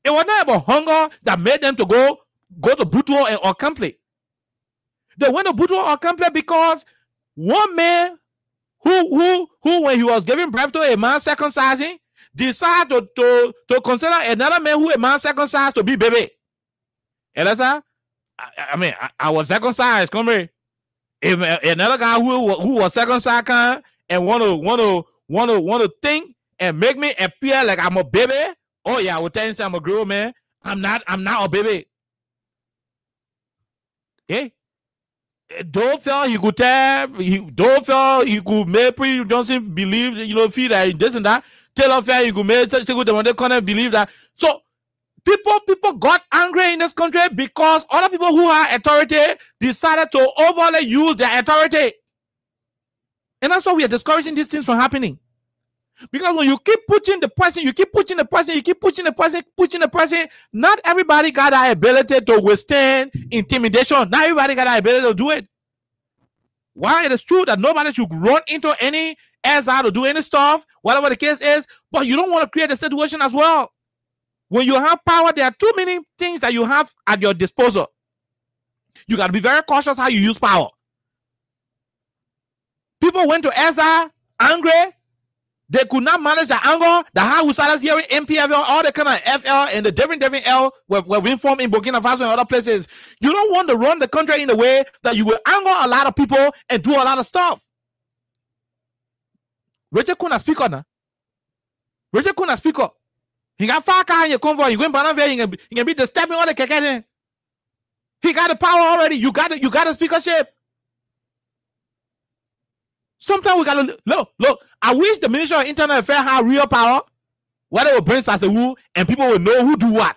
It was not about hunger that made them to go to Butuo or Campley. They went to Butuo or Campley because one man who when he was giving birth to a man circumcising, decided to consider another man who a man circumcised to be baby. And that's how I was circumcised, come here. If another guy who was circumcised and want to think and make me appear like I'm a baby. Oh yeah, I will tell you I'm a grown man. I'm not a baby. Okay? Don't feel he could tell. Don't feel he could make Prince Johnson believe, feel that this and that. Taylor fair he could make such a good they couldn't believe that. So people got angry in this country because other people who have authority decided to overly use their authority. And that's why we are discouraging these things from happening. Because when you keep pushing the person, not everybody got the ability to withstand intimidation. Not everybody got the ability to do it. While it is true that nobody should run into any SR to do any stuff, whatever the case is, but you don't want to create a situation as well. When you have power, there are too many things that you have at your disposal. You got to be very cautious how you use power. People went to SR angry. They could not manage the anger, the high Usalas hearing MPFL, all the kind of FL and the different L were being formed in Burkina Faso and other places. You don't want to run the country in a way that you will anger a lot of people and do a lot of stuff. Richard Kuna speaker now. Richard Kuna speaker. He got 5 cars in your convoy. You going to he can be disturbing all the keke. He got the power already. You got the speakership. Sometimes we gotta look. I wish the Ministry of Internal Affairs had real power, where they will bring us a who and people will know who do what.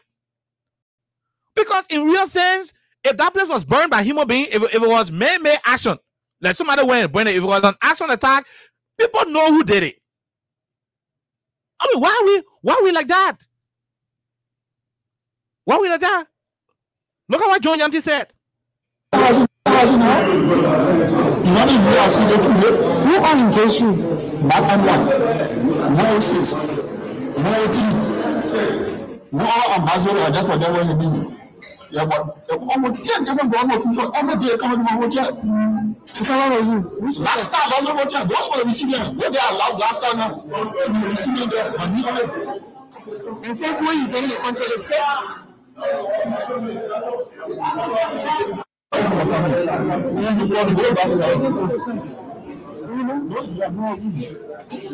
Because in real sense, if that place was burned by human being, if it was man-made action, like somebody went and burned it, if it was an action attack, people know who did it. I mean, why are we like that? Why are we like that? Look at what John Yanti said. Who are engaged you? Back and no six, no 3, no ambassador or that's what they want to be. Yeah, but almost 10 different governments every day coming to my hotel. So how are you? Last time, that's what hotel. Those were receiving. They are allowed last time now. So you're receiving there. And since when you bring the country to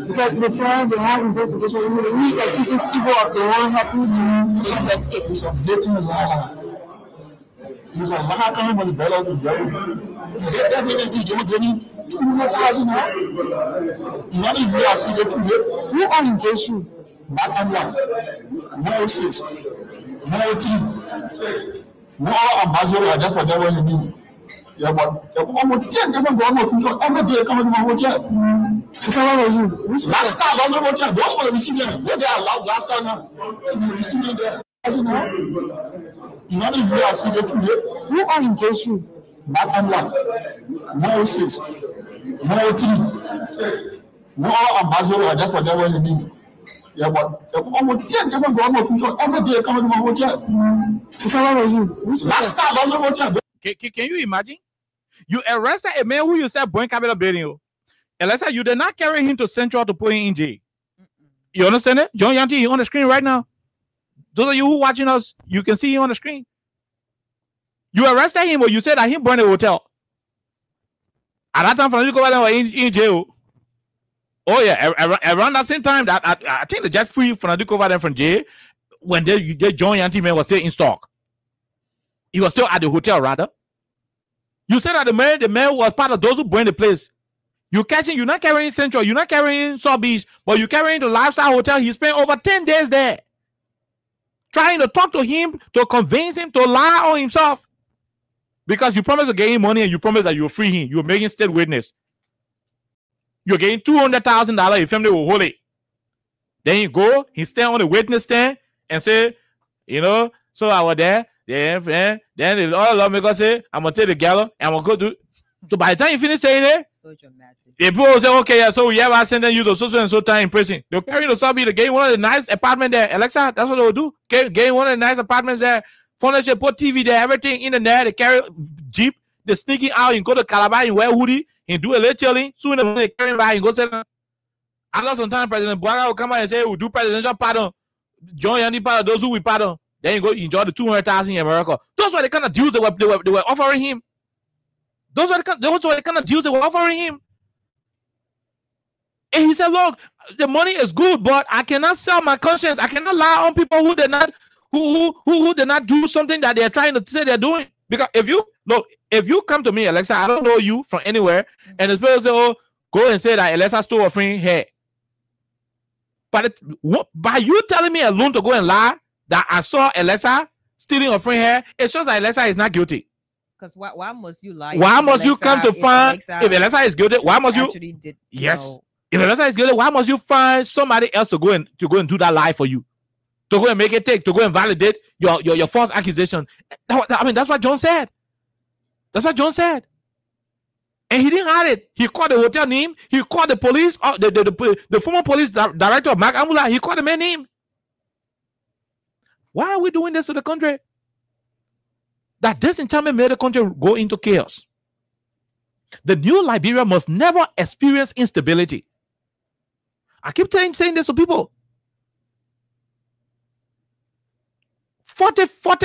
because before they have investigation, we need like this is people of the one happy to investigate. It's a dating law. It's a law coming from the belly of the devil. Get everything you do, getting 200,000 now. Money we are seeing today. Who are engaged you? Back and no 6, no 3, no ambassador, that's what they want to be. Yeah, but almost 10 different governments every day coming to my hotel. So how are you? Last time, that's what hotel. Those were receiving. They are allowed last time now. So you're receiving there. Money we are seeing today. Who are engaged you? Back and no 6, no 3, no ambassador, that's what they want to be. Yeah, but almost 10 different governments every day coming to my hotel. So how are you? Last time, that's what hotel. Can you imagine? You arrested a man who you said bring capital building. And let's say you did not carry him to Central to put him in jail. You understand it? John Yanti, he on the screen right now. Those of you who watching us, you can see him on the screen. You arrested him or you said that he burned a hotel. At that time, you go over there in jail. Oh yeah, around that same time that I think the jet free from the over there from jail when they John Yanti man was still in stock. He was still at the hotel, rather. You said that the man was part of those who burned the place. You're not carrying Central, you're not carrying South Beach, but you're carrying the lifestyle hotel. He spent over 10 days there. Trying to talk to him, to convince him to lie on himself. Because you promised to get him money and you promised that you'll free him. You're making state witness. You're getting $200,000, your family will hold it. Then you go, he stand on the witness stand and say, so I was there. Then the other lawmaker say, I'm gonna take the gala and I'm gonna go do. So by the time you finish saying it, so dramatic. The people will say, okay, yeah, so yeah, I send you to so and so time in prison. They'll carry the subby to get one of the nice apartments there. Alexa, that's what they'll do. Get one of the nice apartments there. Furniture, put TV there, everything in the there. They carry Jeep, they sneaking out and go to Calabar and wear hoodie and do a little chilling. Soon they carry by and go say, after some time, President Buhari will come out and say, we'll do presidential pardon. John Yanti pardon, those who we pardon. Then you go enjoy the 200,000 in America. Those were the kind of deals they were offering him. Those were the kind of deals they were offering him. And he said, look, the money is good, but I cannot sell my conscience. I cannot lie on people who did not do something that they're trying to say they're doing. Because if you come to me, Alexa, I don't know you from anywhere, and the person say, oh, go and say that Alexa stole a friend hair. But by you telling me alone to go and lie that I saw Alexa stealing a friend hair, it shows that Alexa is not guilty. Because why must you lie? Why must you come to find if Alexa is guilty? Why must you? Yes. If Alexa is guilty, why must you find somebody else to go and do that lie for you? To go and make it take, to go and validate your false accusation. I mean, that's what John said. That's what John said. And he didn't hide it. He called the hotel name. He called the police, the former police director of Mark Amula. He called the man name. Why are we doing this to the country? That disenchantment made the country go into chaos. The new Liberia must never experience instability. I keep saying this to people. 40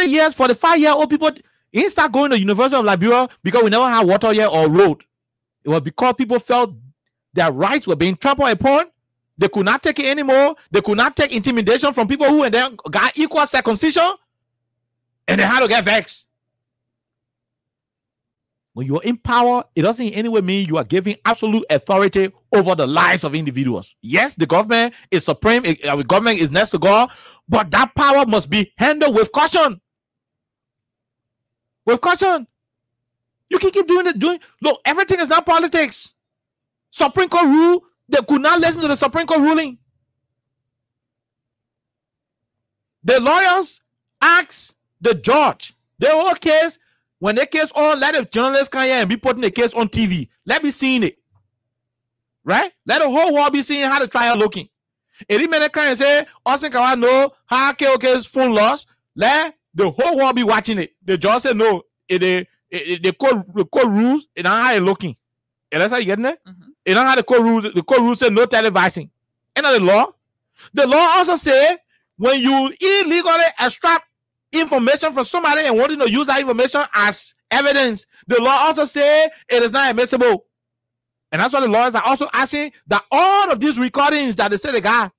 years, 45-year-old people didn't start going to University of Liberia because we never had water yet or road. It was because people felt their rights were being trampled upon. They could not take it anymore. They could not take intimidation from people who and then got equal circumcision, and they had to get vexed. When you're in power, it doesn't in any way mean you are giving absolute authority over the lives of individuals. Yes, the government is supreme. The government is next to God, but that power must be handled with caution. With caution. You can keep doing it. Look, everything is not politics. Supreme Court rule, they could not listen to the Supreme Court ruling. The lawyers asked the judge, their whole case, when the case on, let the journalists come here and be putting the case on TV. Let me see it. Right? Let the whole world be seeing how the trial looking. If the man can say, Austin can know how KOK's phone lost, let the whole world be watching it. The judge said no. The court rules, it don't how it looking. And that's how you getting it? It don't how the court rules say no televising. And the law. The law also say when you illegally extract information from somebody and wanting to use that information as evidence, the law also say it is not admissible. And that's why the lawyers are also asking that all of these recordings that they say they got,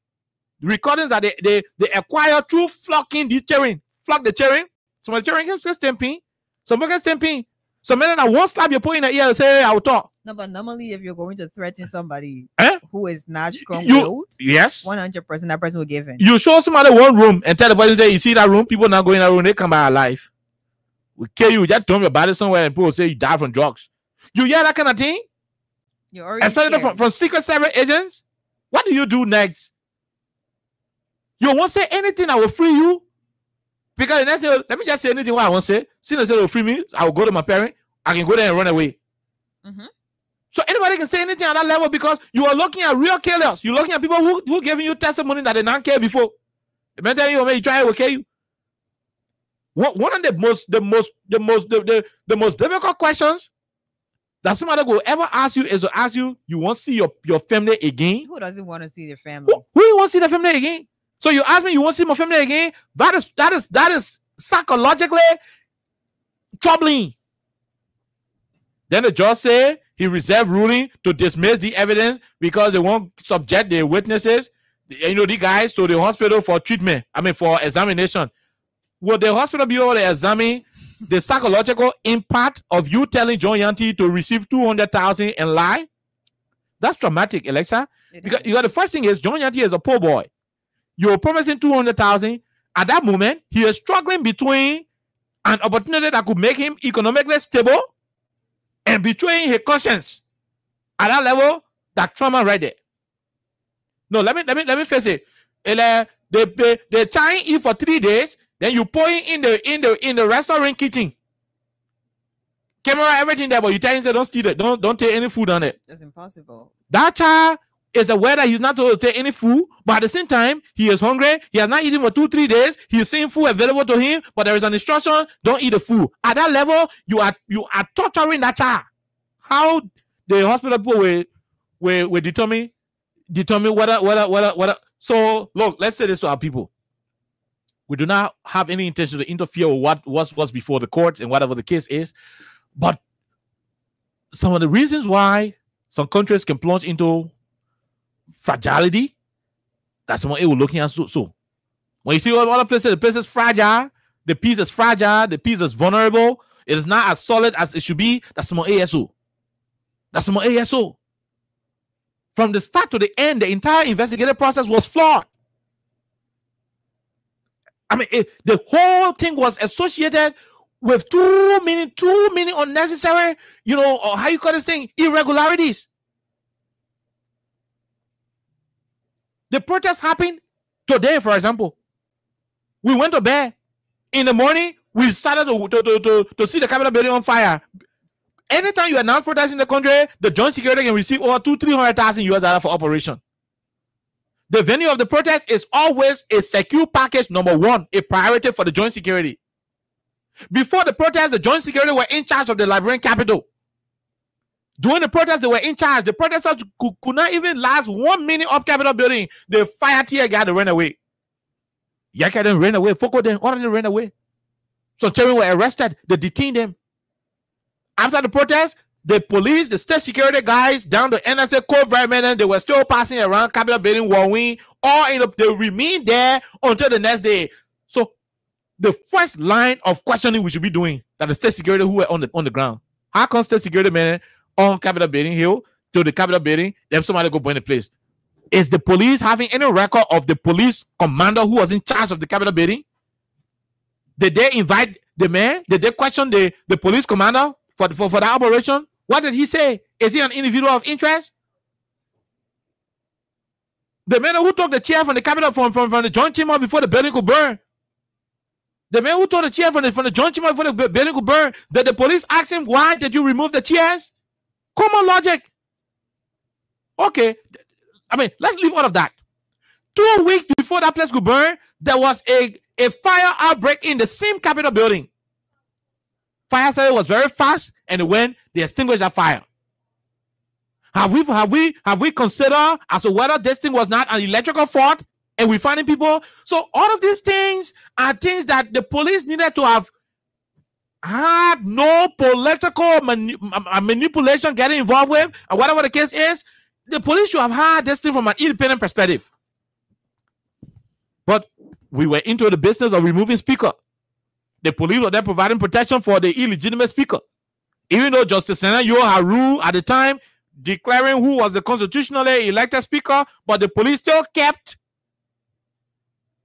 the recordings that they acquire through flocking the cheering. Flock the cheering. Some of the cheering can say stamping. Some can stamping. Some men that won't slap your point in the ear and say, I will talk. No, but normally if you're going to threaten somebody who is not strong, yes, 100% that person will give in. You show somebody one room and tell the person, say, you see that room, people not going in that room, they come back alive. We kill you, just dump your body somewhere and people say you die from drugs. You hear that kind of thing? Especially from Secret Service agents. What do you do next? You won't say anything that will free you. Because the next thing, let me just say anything what I won't say. Since they say they'll free me, I will go to my parent. I can go there and run away. So anybody can say anything at that level because you are looking at real killers. You're looking at people who giving you testimony that they not care before. If I tell you, you try, it will kill you. One of the most difficult questions that somebody will ever ask you is to ask you, you want to see your family again? Who doesn't want to see their family? Who you want to see their family again? So you ask me, you want to see my family again? That is psychologically troubling. Then the judge said he reserved ruling to dismiss the evidence because they won't subject the witnesses, the guys, to the hospital for treatment. For examination. Will the hospital be able to examine the psychological impact of you telling John Yanti to receive 200,000 and lie? That's traumatic, Alexa. Because the first thing is John Yanti is a poor boy. You're promising 200,000. At that moment, he is struggling between an opportunity that could make him economically stable and betraying his conscience. At that level, that trauma right there. No, let me face it. They try eat for 3 days, then you pour it in the restaurant kitchen. Camera, everything there, but you tell him, say, don't steal it. Don't take any food on it. That's impossible. That child is aware that he's not to take any food, but at the same time, he is hungry. He has not eaten for 2-3 days. He is seeing food available to him, but there is an instruction: don't eat the food. At that level, you are torturing that child. How the hospital people will determine whether. So look, let's say this to our people: we do not have any intention to interfere with what was before the court and whatever the case is, but some of the reasons why some countries can plunge into fragility, that's what we're looking at. So when you see all other places, the place is fragile, the piece is fragile, the piece is vulnerable, it is not as solid as it should be. That's more ASO. That's more ASO. From the start to the end, the entire investigative process was flawed. The whole thing was associated with too many unnecessary, or how you call this thing, irregularities. The protest happened today, for example. We went to bed. In the morning, we started to see the Capitol building on fire. Anytime you announce protest in the country, the joint security can receive over $200,000-300,000 for operation. The venue of the protest is always a secure package, number one, a priority for the joint security. Before the protest, the joint security were in charge of the Liberian capital. During the protest, they were in charge. The protesters could not even last 1 minute up Capitol building. They fired tear gas to run away. Yaka didn't run away. Foko didn't. All of them ran away. So children were arrested. They detained them. After the protest, the police, the state security guys, down to NSA co-vermin, they were still passing around Capitol building, Warwing, or they remained there until the next day. So the first line of questioning we should be doing that the state security who were on the ground. How come state security men on Capitol building hill to the Capitol building, then somebody go burn the place? Is the police having any record of the police commander who was in charge of the Capitol building? Did they invite the man? Did they question the police commander for the operation? What did he say? Is he an individual of interest? The man who took the chair from the Capitol from the joint chamber before the building could burn. The man who took the chair from the joint chamber before the building could burn. Did the police ask him, why did you remove the chairs? Common logic. Okay. I mean, let's leave all of that. 2 weeks before that place could burn, there was a fire outbreak in the same Capitol building. Fire service was very fast, and they extinguished that fire. Have we considered as to whether this thing was not an electrical fault and we're finding people? So all of these things are things that the police needed to have had no political manipulation getting involved with, and whatever the case is, the police should have had this thing from an independent perspective. But we were into the business of removing speaker. The police were then providing protection for the illegitimate speaker. Even though Justice Senayo had ruled at the time declaring who was the constitutionally elected speaker, but the police still kept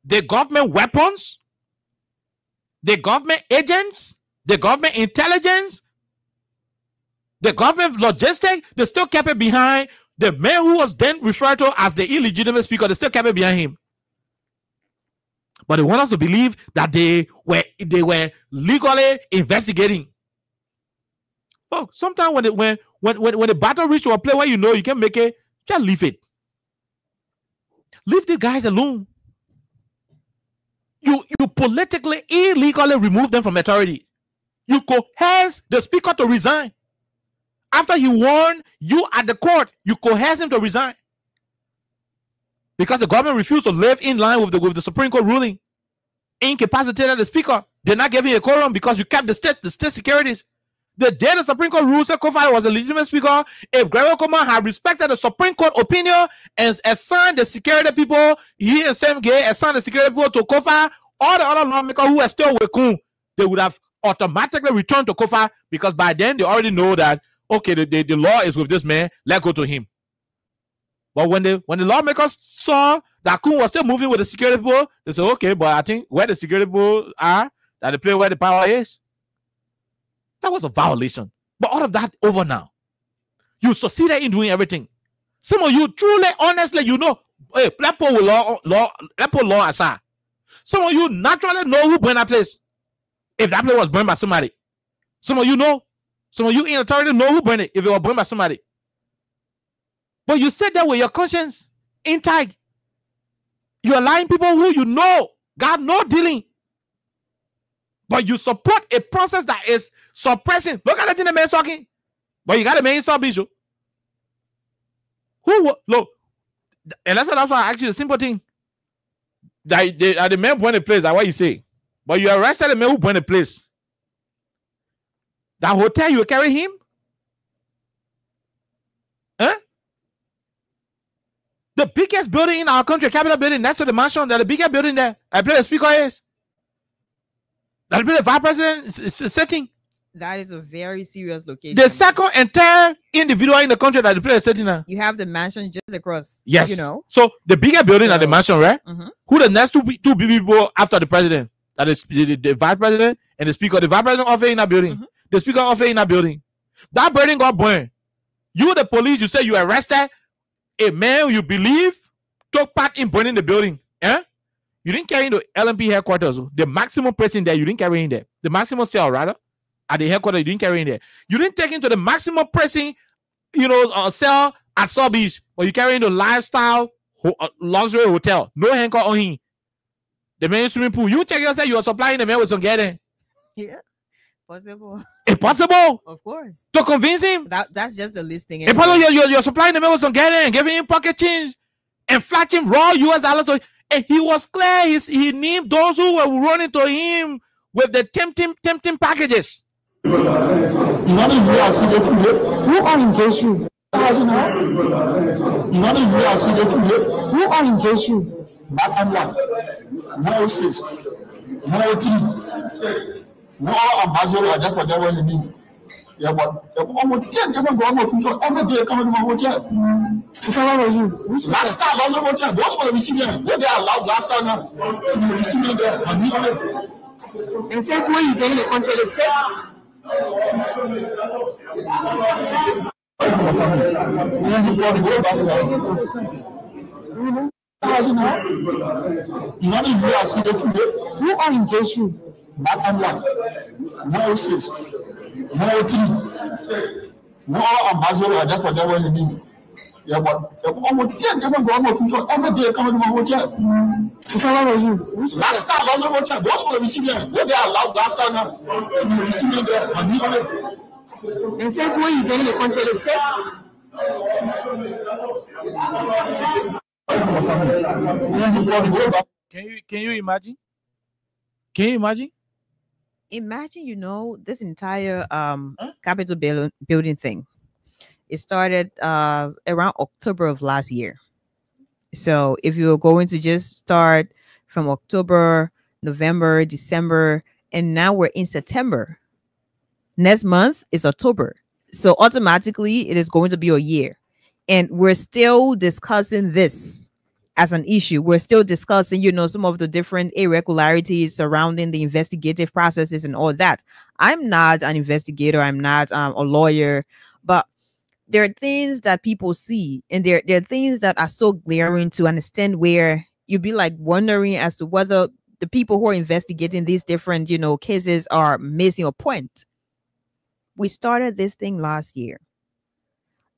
the government weapons, the government agents, the government intelligence, the government logistics. They still kept it behind the man who was then referred to as the illegitimate speaker. They still kept it behind him. But they want us to believe that they were legally investigating. Oh, sometimes when the battle reaches to a place where you know you can make it, just leave it. Leave the guys alone. You politically, illegally remove them from authority. You coerce the speaker to resign. After he warned you at the court, you coerce him to resign. Because the government refused to live in line with the Supreme Court ruling. Incapacitated the speaker. They're not giving a quorum because you kept the state securities. The day the Supreme Court ruled Kofi was a legitimate speaker, if Gregory Coleman had respected the Supreme Court opinion and assigned the security people, he and Sam Gay assigned the security people to Kofi, all the other lawmakers who were still with Kun, they would have automatically returned to Kofi because by then they already know that, okay, the law is with this man, let's go to him. But when the lawmakers saw that Kun was still moving with the security people, they said, okay, but I think where the security people are, that the place where the power is, that was a violation. But all of that over now. You succeeded in doing everything. Some of you truly, honestly, you know, hey, let's put law aside. Some of you naturally know who burned that place. If that place was burned by somebody. Some of you know. Some of you in authority know who burned it if it was burned by somebody. But you said that with your conscience intact. You are lying people who you know got no dealing. But you support a process that is suppressing. Look at the thing the man talking. But you got a man bishop. Who look? And that's actually the simple thing. That the man went a place. That's what you say. But you arrested the man who went a place. That hotel you carry him? Huh? The biggest building in our country, Capitol building, next to the mansion, that the biggest building there. I play the speaker is. That be the vice president setting. That is a very serious location. The second entire individual in the country that the player is setting now. You have the mansion just across. Yes. You know. So the bigger building at the mansion, right? Who the next two people after the president? That is the vice president and the speaker. The vice president offer in that building. The speaker offer in that building. That building got burned. You, the police, you say you arrested a man you believe took part in burning the building. Yeah? You didn't carry into LMP headquarters. The maximum person there, you didn't carry in there. The maximum cell, rather, at the headquarters, you didn't carry in there. You didn't take into the maximum person, cell at Saw Beach, but you carry into lifestyle luxury hotel. No handcuff on him. The man swimming pool. You check yourself, you are supplying the man with some getting. Yeah. Possible. Impossible. Of course. To convince him. That's just the listing. Impossible. You're supplying the memos on getting, giving him pocket change, and flashing raw US dollars. And he was clear. He named those who were running to him with the tempting packages. You want to who are engaged you? You want to who are engaged you? Back and black. 106. 103. No ambassador are there for them when you need. Yeah, but almost 10 different government officials every day coming to my hotel. So how are you? Last time, those hotel, those were receiving. They are allowed last time now. So you receiving there and me on it. And since when you been in the country, they say. Who are engaged you? Back and black. 106. 103. No ambassador are there for them when you need. Yeah, but almost 10 different government officials every day coming to my hotel. So how are you? Last time, those hotel, those were receiving. They are allowed last time now. So you receiving there and me on it. And since when you been in the country, they say. Can you imagine? Can you imagine? Imagine, this entire Capitol building thing. It started around October of last year. So if you're going to just start from October, November, December, and now we're in September. Next month is October. So automatically it is going to be a year. And we're still discussing this as an issue. We're still discussing, some of the different irregularities surrounding the investigative processes and all that. I'm not an investigator. I'm not a lawyer, but there are things that people see, and there are things that are so glaring to understand, where you'd be like wondering as to whether the people who are investigating these different, cases are missing a point. We started this thing last year.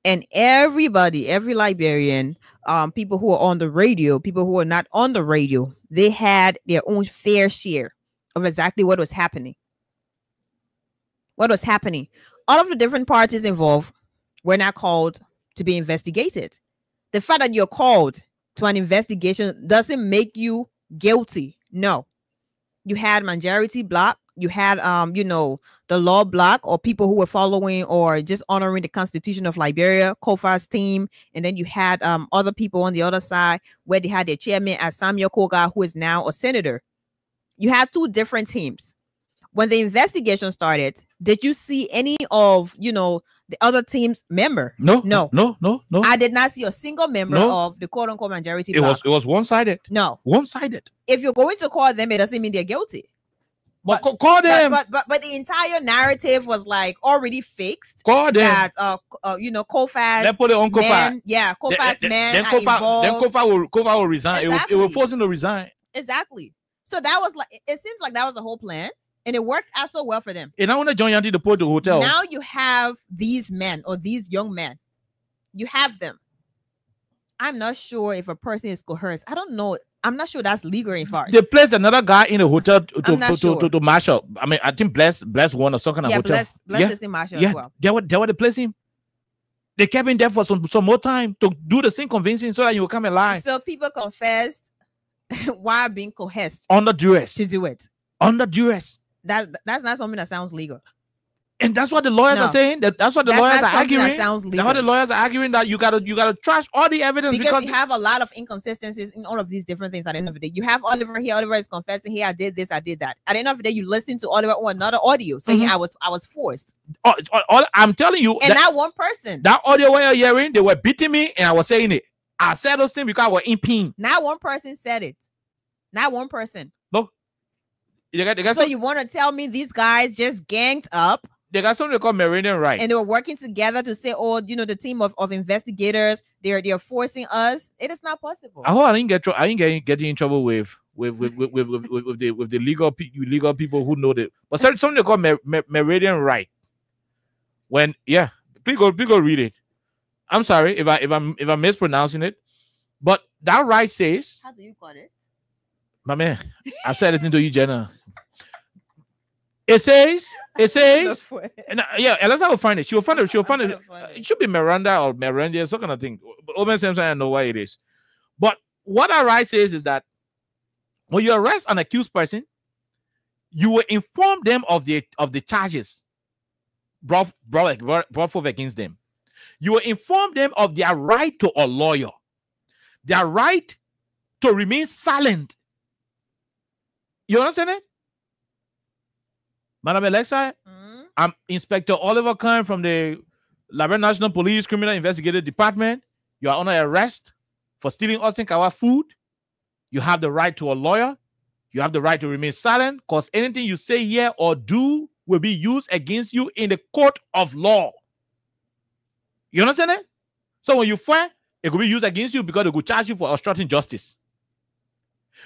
And everybody, every Liberian, people who are on the radio, people who are not on the radio, they had their own fair share of exactly what was happening. What was happening? All of the different parties involved were not called to be investigated. The fact that you're called to an investigation doesn't make you guilty. No. You had majority block. You had, the law block, or people who were following or just honoring the Constitution of Liberia, Kofa's team. And then you had other people on the other side, where they had their chairman as Samuel Koga, who is now a senator. You had two different teams. When the investigation started, did you see any of, the other team's member? No. I did not see a single member of the quote unquote majority block. It was one-sided. No. One-sided. If you're going to call them, it doesn't mean they're guilty. But call them. But the entire narrative was like already fixed. Call them. That Kofa's. Let's put it on Kofa. Yeah, Kofa's men. Then Kofa will resign. Exactly. It will force him to resign. Exactly. So that was like, it seems like that was the whole plan, and it worked out so well for them. And I want to join Yanti to put the hotel. Now you have these men, or these young men. You have them. I'm not sure if a person is coerced. I don't know. I'm not sure that's legal in far. They placed another guy in the hotel to mash up. I mean, I think Bless won or something. Yeah, hotel. Bless is in Marshall as well. They were to place him. They kept him there for some more time to do the same convincing so that you will come and lie. So people confessed while being coerced under duress to do it. Under duress. That's not something that sounds legal. And that's what the lawyers are saying. That's what the lawyers are arguing. That sounds legal. That's what the lawyers are arguing, that you gotta trash all the evidence because you have a lot of inconsistencies in all of these different things. At the end of the day, you have Oliver here. Oliver is confessing, "Hey, I did this, I did that." At the end of the day, you listen to Oliver on another audio saying, "I was forced." I'm telling you, and not one person. That audio where you're hearing, they were beating me, and I was saying it. I said those things because I was in pain. Not one person said it. Not one person. Look, so you want to tell me these guys just ganged up? They got something called meridian right, and they were working together to say, "Oh, the team of investigators, they're forcing us." It is not possible. I hope I didn't get in trouble with the legal people who know that. But something they call meridian right. When please go read it. I'm sorry if I'm mispronouncing it, but that right says. How do you call it? My man, I said it to you, Jenna. It says, and, yeah, Elisa will find it. She will find it. She will find it. It should be Miranda or Miranda, some kind of thing. But Omen Simpson, I know why it is. But what our right says is that when you arrest an accused person, you will inform them of the charges brought forth against them. You will inform them of their right to a lawyer, their right to remain silent. You understand it? Madam Alexa, I'm Inspector Oliver Khan from the Liberia National Police Criminal Investigative Department. You are under arrest for stealing Austin Kawa food. You have the right to a lawyer. You have the right to remain silent, because anything you say here or do will be used against you in the court of law. You understand it? So when you fire, it could be used against you because they could charge you for obstructing justice.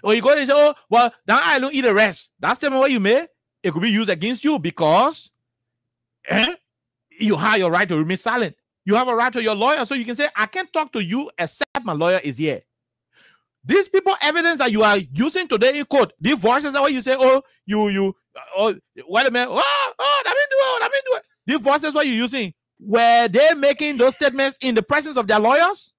Or you go and say, oh, well, now I don't eat the rest. That's the what you made. It could be used against you because you have your right to remain silent. You have a right to your lawyer, so you can say, I can't talk to you except my lawyer is here. These people evidence that you are using today in court, these voices are what you say, oh, wait a minute, that mean do it. These voices what you're using, were they making those statements in the presence of their lawyers?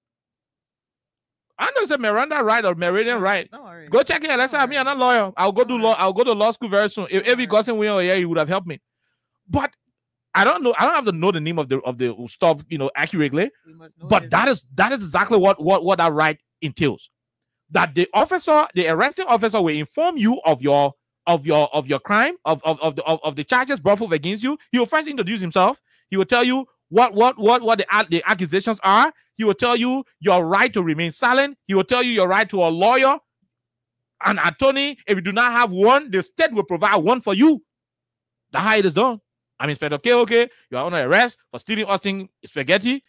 I know it's a Miranda right or Meridian right. Go check it. Let's say me, I'm not a lawyer. I'll go do law. I'll go to law school very soon. If he got somewhere here, he would have helped me. But I don't know. I don't have to know the name of the stuff, accurately. But that is exactly what that right entails. That the arresting officer will inform you of your crime, of the charges brought forth against you. He will first introduce himself. He will tell you what the accusations are. He will tell you your right to remain silent. He will tell you your right to a lawyer, an attorney. If you do not have one, the state will provide one for you. That's how it is done. I'm Inspector okay. You are under arrest for stealing Austin spaghetti.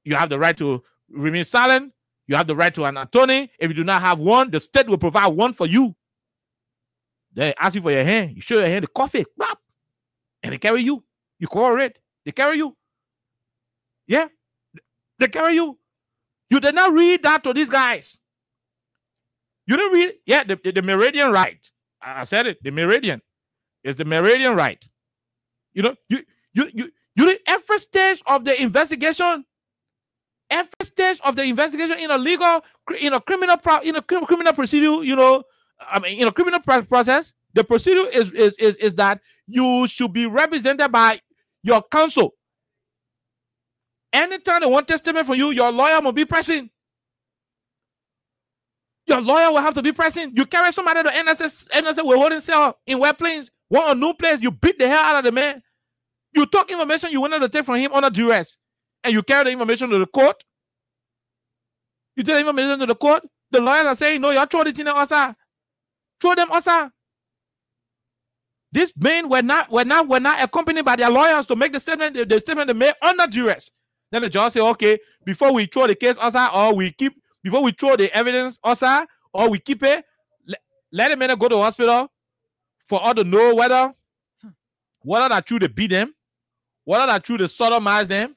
You have the right to remain silent. You have the right to an attorney. If you do not have one, the state will provide one for you. They ask you for your hand. You show your hand, the coffee, blah, and they carry you. You cooperate. They carry you. Yeah, they carry you. You did not read that to these guys. You didn't read, yeah, the Meridian right. I said it. The Meridian is the Meridian right. You did every stage of the investigation. Every stage of the investigation in a legal, criminal procedure. In a criminal process, the procedure is that you should be represented by your counsel. Anytime they want testimony from you, your lawyer will be present. Your lawyer will have to be present. You carry somebody to NSS will hold cell in West Plains, one or no place, you beat the hell out of the man. You talk information you wanted to take from him under duress, and you carry the information to the court. You tell the information to the court. The lawyers are saying, no, you throw it in the outside. Throw them outside. These men were not accompanied by their lawyers to make the statement they made under duress. Then the judge say, okay, before we throw the case outside, before we throw the evidence outside, or we keep it, let the man go to the hospital for all to know whether that true they beat them, whether that true they sodomize them,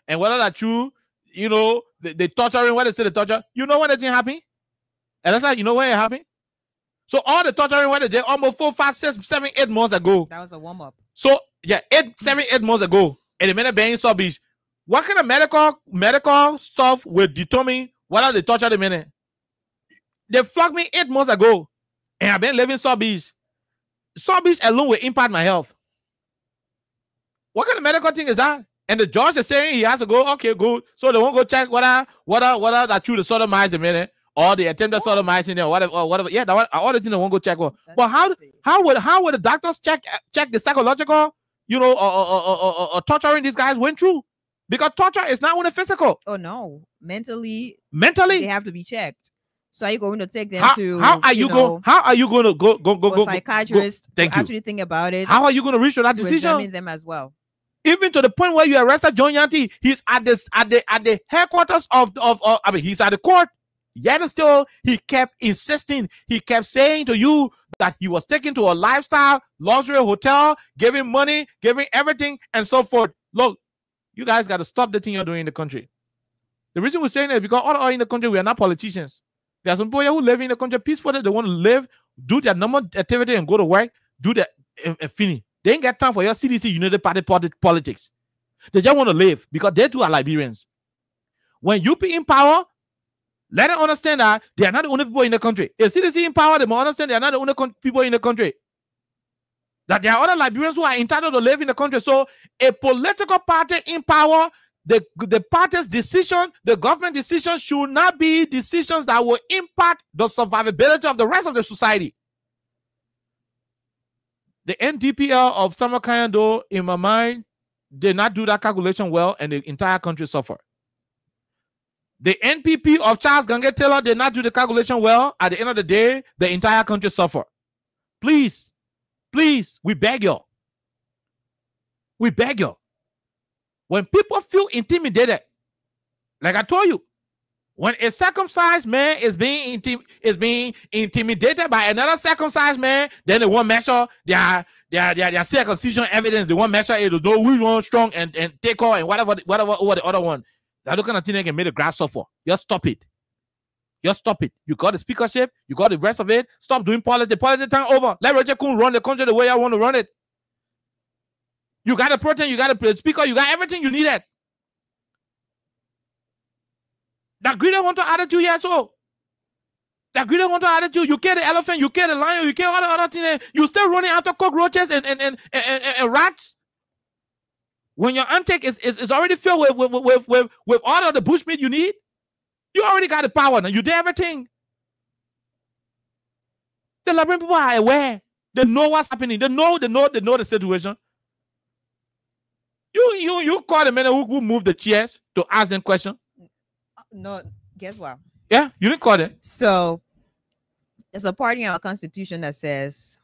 and whether that true, they torturing, when they say the torture, when the thing happened? And that's like, when it happened? So all the torturing, when they did almost 4, 5, 6, 7, 8 months ago. That was a warm-up. So, yeah, 7, 8 months ago, and the man being South Beach. What kind of medical stuff will determine whether they torture the man? They flogged me 8 months ago, and I've been living South Beach. South Beach alone will impact my health. What kind of medical thing is that? And the judge is saying he has to go, okay, good. So they won't go check whether that true the sodomize the man, or the attempted sodomizing or whatever. Yeah, all the things they won't go check. But how would the doctors check the psychological, or torturing these guys went through? Because torture is not only physical. Oh no, mentally, they have to be checked. So are you going to take them to? How are you going to go psychiatrist? Actually think about it. How are you going to reach to that decision? Examine them as well. Even to the point where you arrested John Yanti, he's at the headquarters of he's at the court. Yet still, he kept insisting. He kept saying to you that he was taken to a lifestyle luxury hotel, giving money, giving everything, and so forth. Look, you guys got to stop the thing you're doing in the country. The reason we're saying that is because all in the country, we are not politicians. There are some people who live in the country peacefully. They want to live, do their normal activity and go to work, do that and finish. They ain't got time for your CDC United Party politics. They just want to live because they too are Liberians. When you be in power, let them understand that they are not the only people in the country. If CDC in power, they must understand they are not the only people in the country. That there are other Liberians who are entitled to live in the country. So a political party in power, the party's decision, the government decision should not be decisions that will impact the survivability of the rest of the society. The NDPL of Samarkand, though, in my mind, did not do that calculation well, and the entire country suffered. The NPP of Charles Gange Taylor did not do the calculation well. At the end of the day, the entire country suffered. Please, please, we beg you. We beg you. When people feel intimidated, like I told you, when a circumcised man is being intimidated by another circumcised man, then they won't measure their circumcision evidence. They won't measure it to know which one strong and take all and whatever over the other one. That kind of thing they can make the grass suffer. Just stop it. Just stop it. You got the speakership. You got the rest of it. Stop doing politics. Politics time over. Let Roger Kun run the country the way I want to run it. You got a protein. You got a speaker. You got everything you needed. That greedy want to attitude, yes, so. That greedy want to attitude. You kill the elephant. You kill the lion. You kill all the other things. You still running after cockroaches and rats. When your intake is already filled with all of the bushmeat you need, you already got the power now. You did everything. The Liberian people are aware. They know what's happening. They know the situation. You call the men who moved the chairs to ask them questions. No, guess what? Yeah, you didn't call them. So there's a part in our constitution that says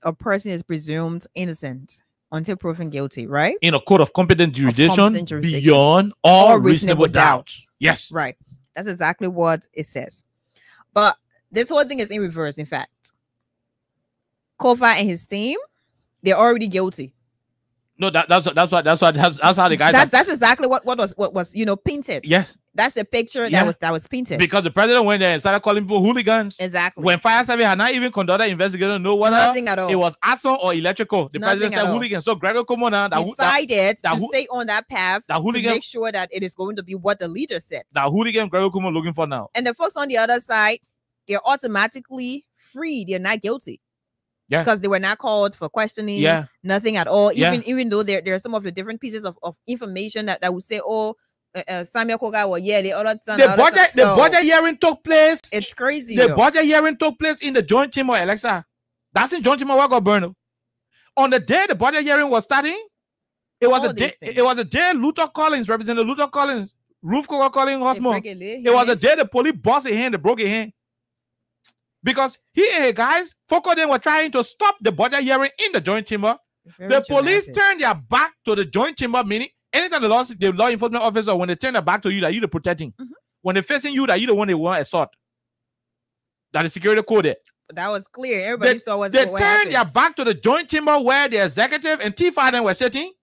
a person is presumed innocent until proven guilty, right? In a court of competent jurisdiction, beyond all reasonable doubts. Yes. Right. That's exactly what it says. But this whole thing is in reverse, in fact. Kofa and his team, they're already guilty. No, that's how the guys. That's exactly what was painted. Yes. That's the picture that was painted. Because the president went there and started calling people hooligans. Exactly. When fire service had not even conducted investigation, no whether nothing at all. It was arson or electrical. The president said hooligans. So Gregor Komona decided to stay on that path to make sure that it is going to be what the leader said. That hooligan Gregor Komona looking for now. And the folks on the other side, they're automatically free. They're not guilty. Yeah. Because they were not called for questioning. Yeah. Nothing at all. Even though there are some of the different pieces of information that would say, oh, Samuel Koga, well, yeah, the other time. The border hearing took place. It's crazy. The border hearing took place in the joint chamber, Alexa. That's in joint chamber where got burned. On the day the border hearing was starting, it was a day Luther Collins, Representative Luther Collins, Ruth Koga Collins Hosmo. It was a day the police bossed a hand, they broke a hand. Because he and his guys, Foko them were trying to stop the border hearing in the joint chamber. The police turned their back to the joint chamber, meaning anytime the law enforcement officer, when they turn their back to you, that you're the protecting. When they're facing you, that you're the one they want to assault. That is security code there. That was clear. Everybody saw what happened. They turned their back to the joint chamber where the executive and T5 them were sitting,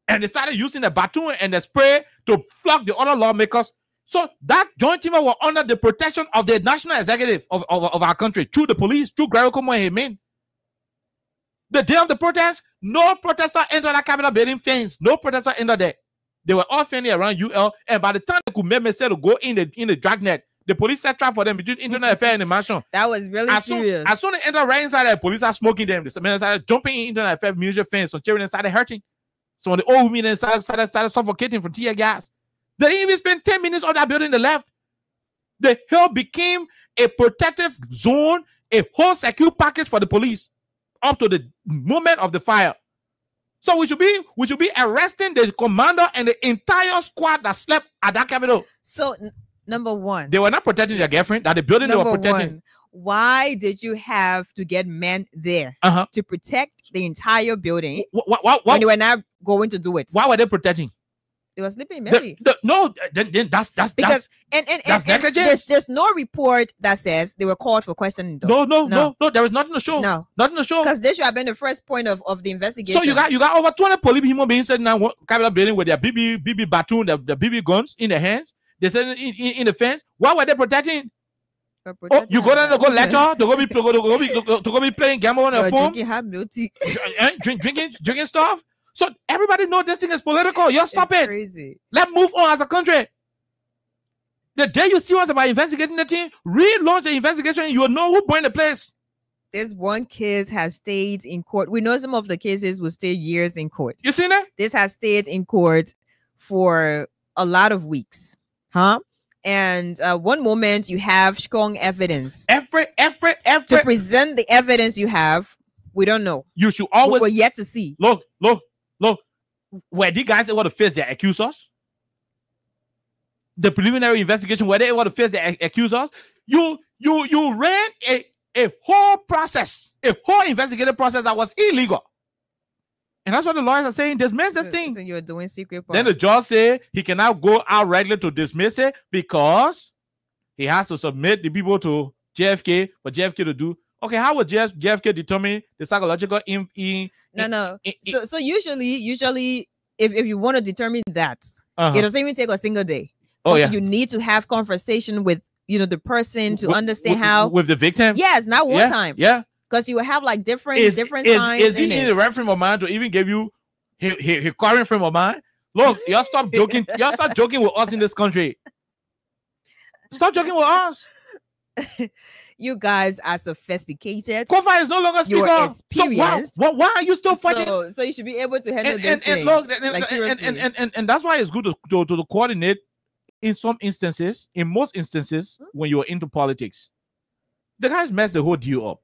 and they started using the baton and the spray to flog the other lawmakers. So that joint chamber were under the protection of the national executive of our country, through the police, through Gregor Komo and his men. The day of the protest, no protester entered that Capitol building fence. No protester entered there. They were all fanning around UL, and by the time they could make themselves to go in the dragnet, the police set trap for them between Internet Affair and the mansion. That was really serious. As soon as they entered right inside, the police are smoking them. The men started jumping in Internet Affair music fence, so children started hurting. So when the old women started suffocating from tear gas. They didn't even spend 10 minutes on that building they left. The hill became a protective zone, a whole secure package for the police up to the moment of the fire. So we should be arresting the commander and the entire squad that slept at that Capitol. So number one, they were not protecting their girlfriend. That the building they were protecting. Why did you have to get men there to protect the entire building when they were not going to do it? Why were they protecting? They were sleeping maybe. Then that's because that's negligence. There's no report that says they were called for questioning. No. There is nothing to show. No, nothing to show. Because this should have been the first point of the investigation. So you got over 200 police human beings sitting in Capitol building with their BB baton, the BB guns in their hands. They said in the fence. Why were they protecting? Oh, you go there to go lecture, to go be playing gamble on your phone, drinking stuff. So everybody know this thing is political. You stop it. Crazy. Let's move on as a country. The day you see us about investigating the thing, relaunch the investigation. You will know who burned the place. This one case has stayed in court. We know some of the cases will stay years in court. You seen that? This has stayed in court for a lot of weeks, huh? And one moment you have strong evidence. Every to present the evidence you have, we don't know. You should always. We're yet to see. Look. Where the guys able to face their accusers, the preliminary investigation, where they able to face their accusers, you ran a whole process, a whole investigative process that was illegal. And that's what the lawyers are saying. Dismiss this thing. So you're doing secret part. Then the judge said he cannot go out regularly to dismiss it because he has to submit the people to JFK for JFK to do. Okay, how would JFK determine the psychological So usually if you want to determine that, it doesn't even take a single day. Oh yeah. You need to have conversation with the person to understand how with the victim. Yes, not one time. Yeah. Because you will have like different times. Is he in the right frame of mind to even give you his current frame of mind? Look, y'all stop joking. Y'all stop joking with us in this country. Stop joking with us. You guys are sophisticated. Kofa is no longer speaker. You're experienced. So why are you still fighting? So you should be able to handle this thing. Look, seriously. And that's why it's good to coordinate in some instances, in most instances, when you're into politics. The guys messed the whole deal up.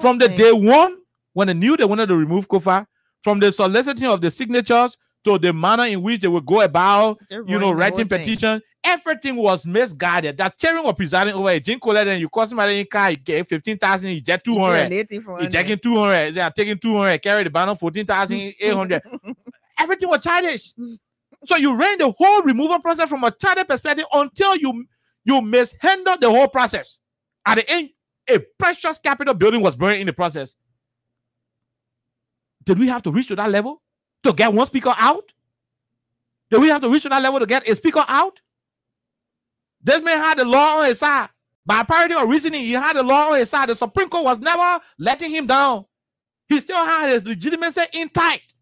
From the day one, when they knew they wanted to remove Kofa, from the soliciting of the signatures to the manner in which they would go about, writing petition, everything was misguided. That chairman was presiding over a Jinko letter, and you cost him in car, you get 15,000, you get 200. You taking 200, they are taking 200, carry the banner 14,800. Everything was childish. So you ran the whole removal process from a childish perspective until you mishandled the whole process. At the end, a precious Capitol building was burned in the process. Did we have to reach to that level to get one speaker out? Did we have to reach to that level to get a speaker out? This man had the law on his side. By parity of reasoning, he had the law on his side. The Supreme Court was never letting him down. He still had his legitimacy intact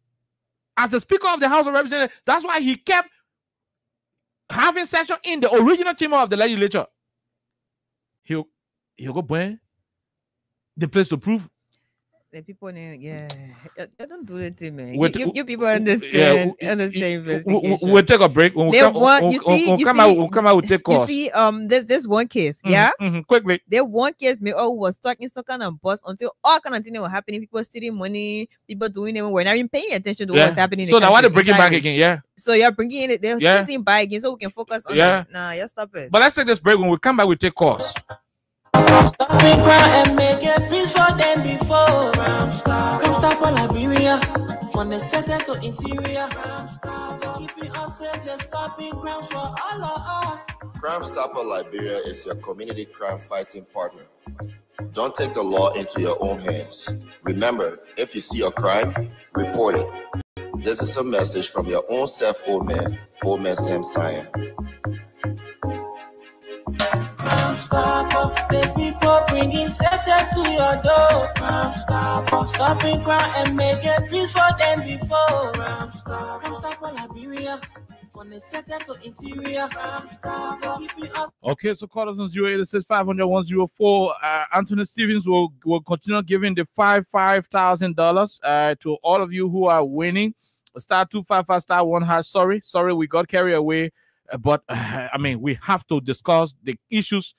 as the Speaker of the House of Representatives. That's why he kept having session in the original chamber of the legislature. He'll go burn the place to prove. The people, I don't do that thing, man. You people understand investigation. We'll take a break. When we'll come out, we'll take course. You see, this one case, quickly. There one case, me was stuck in some kind of bus until all kind of things were happening. People stealing money, people doing it. We're not even paying attention to what's happening. So now why they bring it back again? So you're bringing it. They're sitting by again, so we can focus on that. Nah, stop it. But let's take this break. When we come back, we'll take course. Stop and cry and make a peace for them before. Come stop all Liberia, from the center to interior. Keeping us safe, they're stopping crimes for all of us. Crime Stopper Liberia is your community crime fighting partner. Don't take the law into your own hands. Remember, if you see a crime, report it. This is a message from your own self, Old Man Sam Sion. Crime Stopper, the people bringing safety to your door. Crime Stopper, stopping crime and making peace for them before. Crime Stopper Liberia, from the center to interior. Crime Stopper, keeping us. Okay, so call us on 086-500-104. Anthony Stevens will continue giving the $5,000 to all of you who are winning. Star 255 star 1 hash. Sorry, we got carried away. But I mean, we have to discuss the issues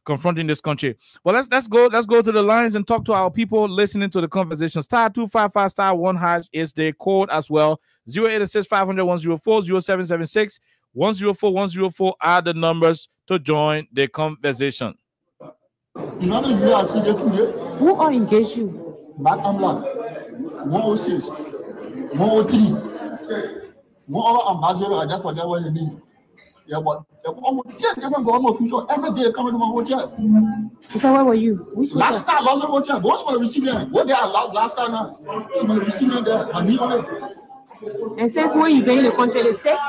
confronting this country. Well, let's go to the lines and talk to our people listening to the conversation. Star 255 star 1 hash is the code as well. 086-500-104, 0776-104-104 are the numbers to join the conversation. Who are engaged you? Back and black. 106, 103, 1 ambassador. I just forget what you need. Yeah, but almost every day coming to my hotel. So where were you? Last time, last hotel. Go to the recipient. Go there last time now. So my recipient there, and me on it. And since when you been in the country, the sex?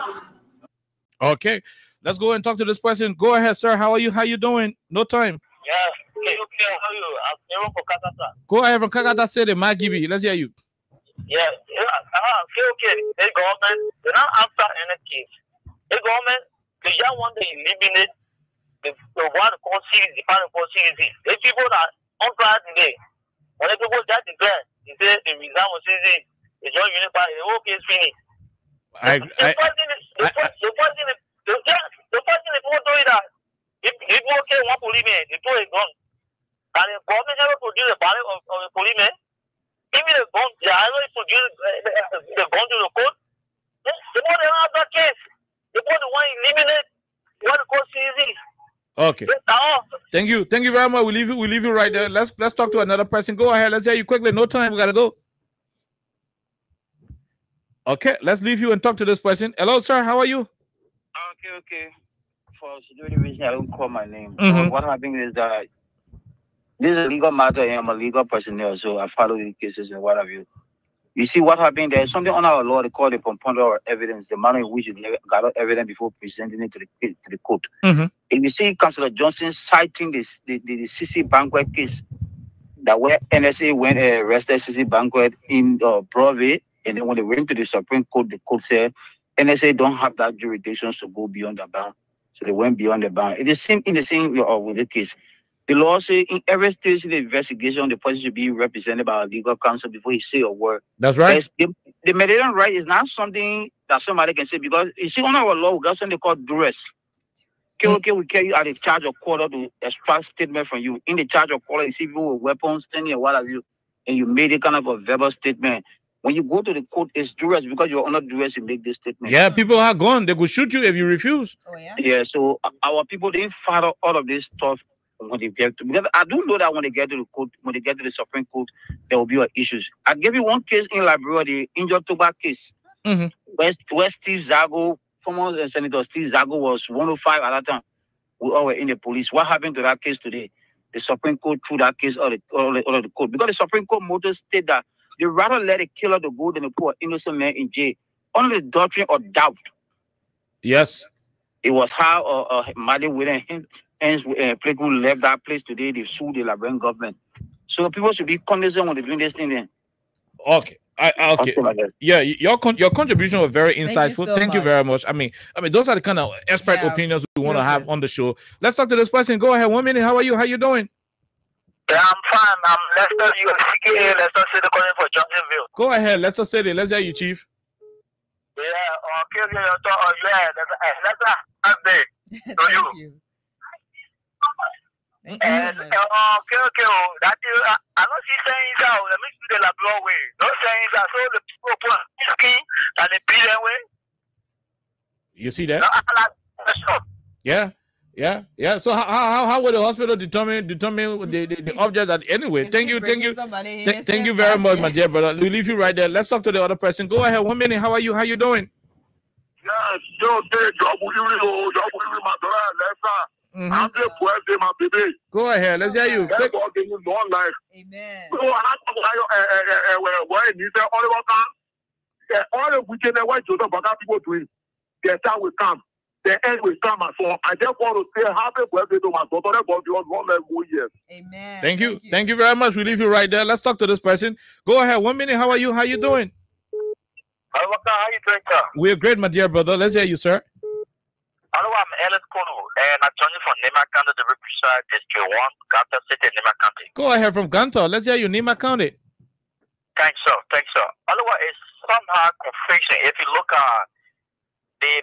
Okay, let's go and talk to this person. Go ahead, sir. How are you? How you doing? No time. Yeah, Okay, how are you? I'm Aaron from Kakata. Go ahead from Kakata City, Magibi. Let's hear you. Yeah, okay. The government, they not answer any case. The government, the young one they eliminate the one called series, the final called series. The people that on trial today, when the people that declare, they say the resign was series, the joint unify, the whole case finished. The person is more doing that. If okay, one policeman, the two is gone. And the government never produce a body of a policeman. Even the gun, they always produce the gun to the court. The more they have that case, the more the one eliminate what the court sees. Okay. Thank you very much. We leave you right there. Let's talk to another person. Go ahead. Let's hear you quickly. No time. We gotta go. Okay, let's leave you and talk to this person. Hello, sir. How are you? Okay. For security reasons, I don't call my name. So what happened is that this is a legal matter, and I'm a legal personnel, so I follow the cases and what have you. You see what happened? There's something on our law they call the preponderance of evidence, the manner in which you gather evidence before presenting it to the court. If you see Councillor Johnson citing the CC Banquet case, that where NSA went and arrested CC Banquet in Broadway, and then when they went to the Supreme Court, the court said NSA don't have that jurisdiction to go beyond the bound. So they went beyond the bound. It is in the same with the case. The law says in every stage of the investigation, the person should be represented by a legal counsel before he say a word. That's right. The Mediterranean right is not something that somebody can say, because you see, on our law, we got something called duress. Okay, we carry you at the charge of quarter to extract statement from you. In the charge of quarter, you see people with weapons standing and what have you, and you made it kind of a verbal statement. When you go to the court, it's duress, because you're under duress, you make this statement. Yeah, people are gone. They could shoot you if you refuse. Oh, yeah? Yeah, so our people didn't follow all of this stuff when they get to, because I do know that when they get to the court, when they get to the Supreme Court, there will be issues. I gave you one case in Liberia, the injured tobacco case, where Steve Zago, former Senator Steve Zago, was 105 at that time. We all were in the police. What happened to that case today? The Supreme Court threw that case out of the court, because the Supreme Court motto state that they rather let a killer to go than to put an innocent man in jail on the doctrine of doubt. Yes. It was how Mali William and Playcool left that place today. They sued the Liberian government. So people should be cognizant when they're doing this thing then. Okay. Okay. Yeah, your contribution was very insightful. Thank you very much. I mean, those are the kind of expert opinions we want to have on the show. Let's talk to this person. Go ahead. 1 minute. How are you? How you doing? Yeah, I'm fine. I'm Lester. You CKA. Lester City calling for Johnsonville. Go ahead. Lester City. Let's hear you, Chief. Yeah. Okay. Lester. Thank you. And okay. That is, I don't see saying out. Let me see the Labrador way. No saying that. So the people put skin and they beat them way. You see that? Yeah. So how will the hospital determine the object that anyway? Thank you very much, my dear brother. We leave you right there. Let's talk to the other person. Go ahead. 1 minute. How are you? How you doing? Yes, I'm the birthday, my baby. Go ahead. Let's hear you. Amen. So all the weekend, what Joseph Baga people doing, their time will come. The end will come, my son. I just want to say happy birthday to my daughter. God beyond 1 more years. Amen. Thank you. Thank you very much. We leave you right there. Let's talk to this person. Go ahead. 1 minute. How are you? How you doing? How you doing, sir? We're great, my dear brother. Let's hear you, sir. Hello, I'm Ellis Kolo, and I'm joining from Nema County, the Riverside District 1, Ganta City, Nema County. Go ahead from Ganta. Let's hear you, Nema County. Thanks, sir. Otherwise, it's somehow confusing. If you look at the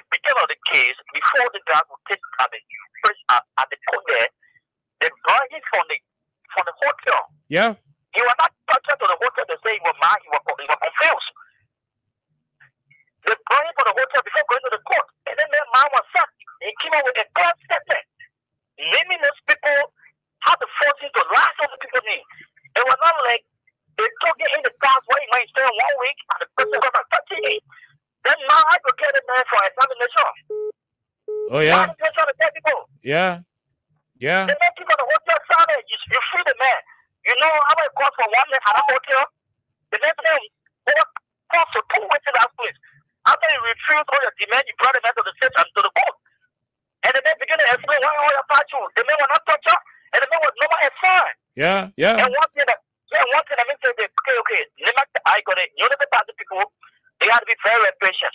beginning of the case, before the guy would take at the court there, they brought him from the hotel. Yeah. He was not touched to the hotel to say he was mad, he was confused. They brought him from the hotel before going to the court. And then that man was sacked. He came out with a clear statement. Naming those people, how to force him to lie to the people name. It was not like they took him in the class where he might stay 1 week and the person got a 30 days. Then now I prepared the man for examination. Oh, yeah. Why trying to tell people? Yeah. They make people the hotel silent. You free the man. You know how many cost for 1 night at a hotel? The next day, cost for 2 weeks in that place. After you refused all your demand, you brought the man to the church and to the court. And the man began to explain why all your party. The man will not touch her. And the man was normal and fine. Yeah, yeah. And one thing I mean, say, okay, I got it. You know, the party people, they had to be very patient.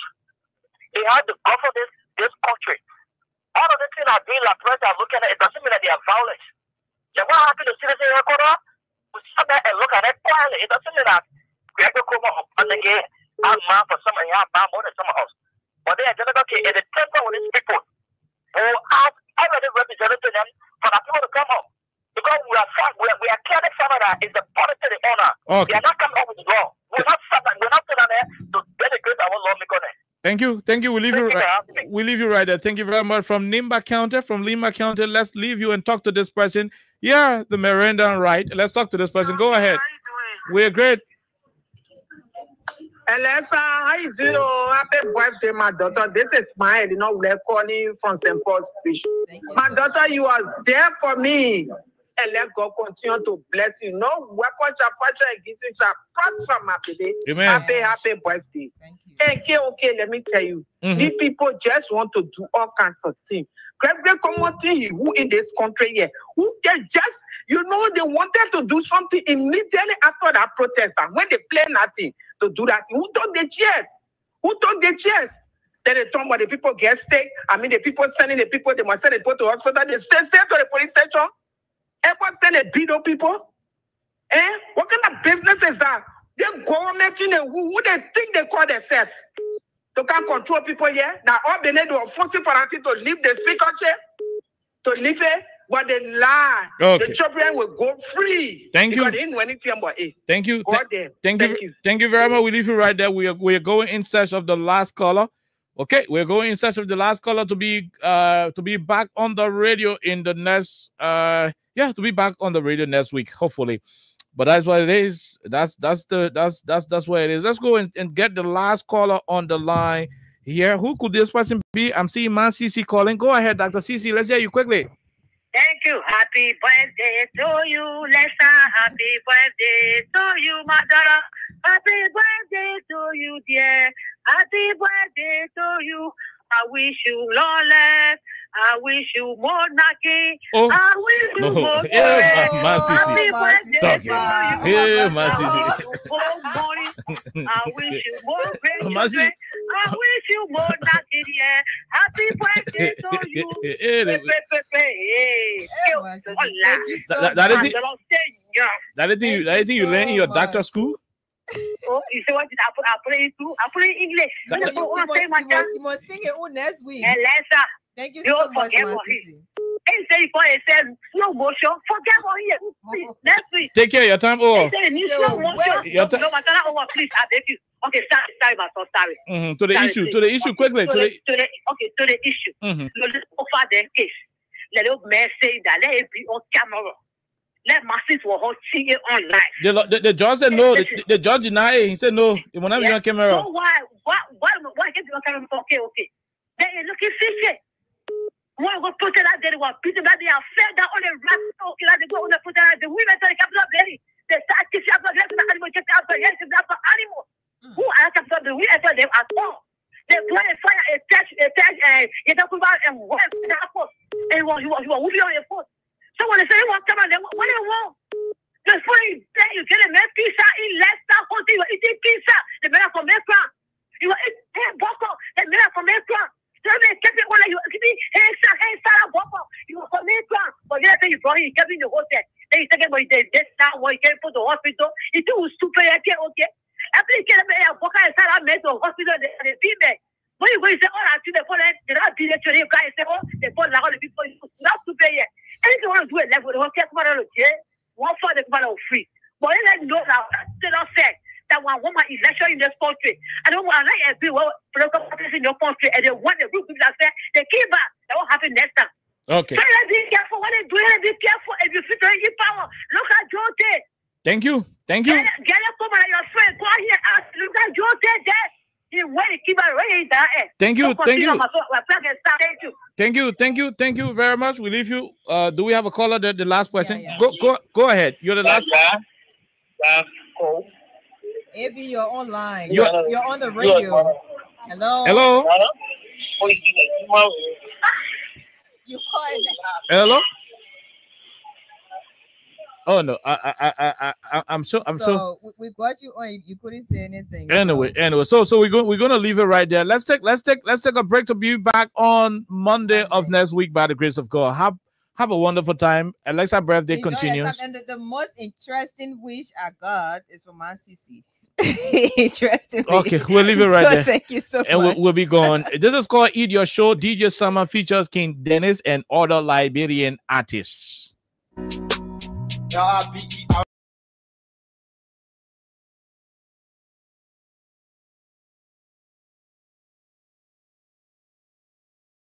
They had to govern this country. All of the things are being like president looking at it doesn't mean that they are violent. So what happened to citizen record? We sit there and look at it quietly. It doesn't mean that we have to come up and again, I'm mad for some and I'm mad more than some of us. But they are just okay, in the temper with these people who have already represented to them for the people to come up. Because we are clearly found that it's the policy of the honor. Okay. We are not coming up with the law. We're not sitting there to denigrate our lawmaker there. Thank you. We leave you right there. Thank you very much. From Lima County, let's leave you and talk to this person. Yeah, the Miranda right. Let's talk to this person. Go ahead. We're great. Elisa, how you doing? Oh, happy birthday, my daughter. This is Smile, we're calling from St. Paul's Fish. My daughter, you are there for me. And let God continue to bless you. No weapon shall prosper against you shall prosper, my baby. Amen. Happy birthday. Okay, let me tell you. These people just want to do all kinds of things. Who in this country here, who they they wanted to do something immediately after that protest. And when they play nothing to do that, who took the chairs? Then they talk about the people get sick. I mean, the people sending the people, they must send the people to hospital. They send to the police station. Everyone send a beat up people. What kind of business is that? The government, who they think they call themselves? To can control people here. Now all they need to force people to leave the free country, to leave it, but they lie. Okay. The children will go free. Thank you. They didn't know anything about it. Thank you. Thank you. Thank you very much. We leave you right there. We are going in search of the last caller. Okay, we're going in search of the last caller to be back on the radio in the next to be back on the radio next week, hopefully. But that's what it is. That's what it is. Let's go and get the last caller on the line here. Who could this person be? I'm seeing Man CC calling. Go ahead, Dr. CC. Let's hear you quickly. Thank you. Happy birthday to you, Lester. Happy birthday to you, my daughter. Happy birthday to you, dear. Happy birthday to you. I wish you long life. I wish you more knocking. I wish you more joy. Happy birthday to you. I wish you more great. I wish you more knocking. Yeah. Happy birthday to you. That you learn in your doctor school? Oh, you say what did I put it in English. You must sing it all next week. Thank you so much, Masisi. It says slow motion. Forget about it. Next week. Take care of your time. Oh. Slow motion. No, my daughter, please, I beg you. Okay, sorry, my son, sorry. To the issue, quickly. To the issue. Let's offer the case. Let the man say that. Let it be on camera. Let Masisi will see it online. The judge said no. The judge denied it. He said no. It will not be on camera. So why get it on camera? Okay. Then you looking fishy. Why go put it out there? They were beating that they are fed down on the rap. Okay, they go on the put it out. The women to the capital belly. They start kissing up the animal, get out the animal. Who are capital? We enter them at all. They play a fire, a touch, you talk about and what happened. And you were moving on your foot. So when they say you want to come on, what do you want? Before you get a man pizza in Leicester County, you are eating pizza. The man from Ekran. You are eating boko. The man from Ekran. So they kept it when you keep it, hey, Sarah boko. You are from Ekran. But the other thing you brought him, you kept in the hotel. Then you take him, but he said, this now, when you came to the hospital, he too stupid, okay. After you get him, Boka and Sarah met to the hospital, the female. When you go, you say, oh, I see the phone, they don't be there to the guy, say, oh, the phone, all the people, not to pay yet. Anything you want to do a level, the hotel, come out of the jail, one for the man of free. But let them know now, they don't say that one woman is actually in this country. I don't want to like every political parties in your country, and they want the group that say, they keep back, that won't happen next time. Okay. So let's be careful when they do it, be careful if you fit in power. Look at Jote. Thank you. Get a woman and your friend, go here, ask, look at Jote there. Thank you very much. We leave you. Do we have a caller? The last question. Go ahead. You're the last. Maybe you're online. You're on the radio. Hello. You called. Hello. Oh no, I'm so. We got you on. You couldn't say anything. Anyway, so we're gonna leave it right there. Let's take a break to be back on Monday of next week by the grace of God. Have a wonderful time. Alexa's birthday Enjoy continues. yourself. And the most interesting wish I got is from CC. Interesting. Okay, we'll leave it right there. Thank you so and much. We'll be gone. This is called Eat Your Show. DJ Summer features King Dennis and other Liberian artists. R-I-B-E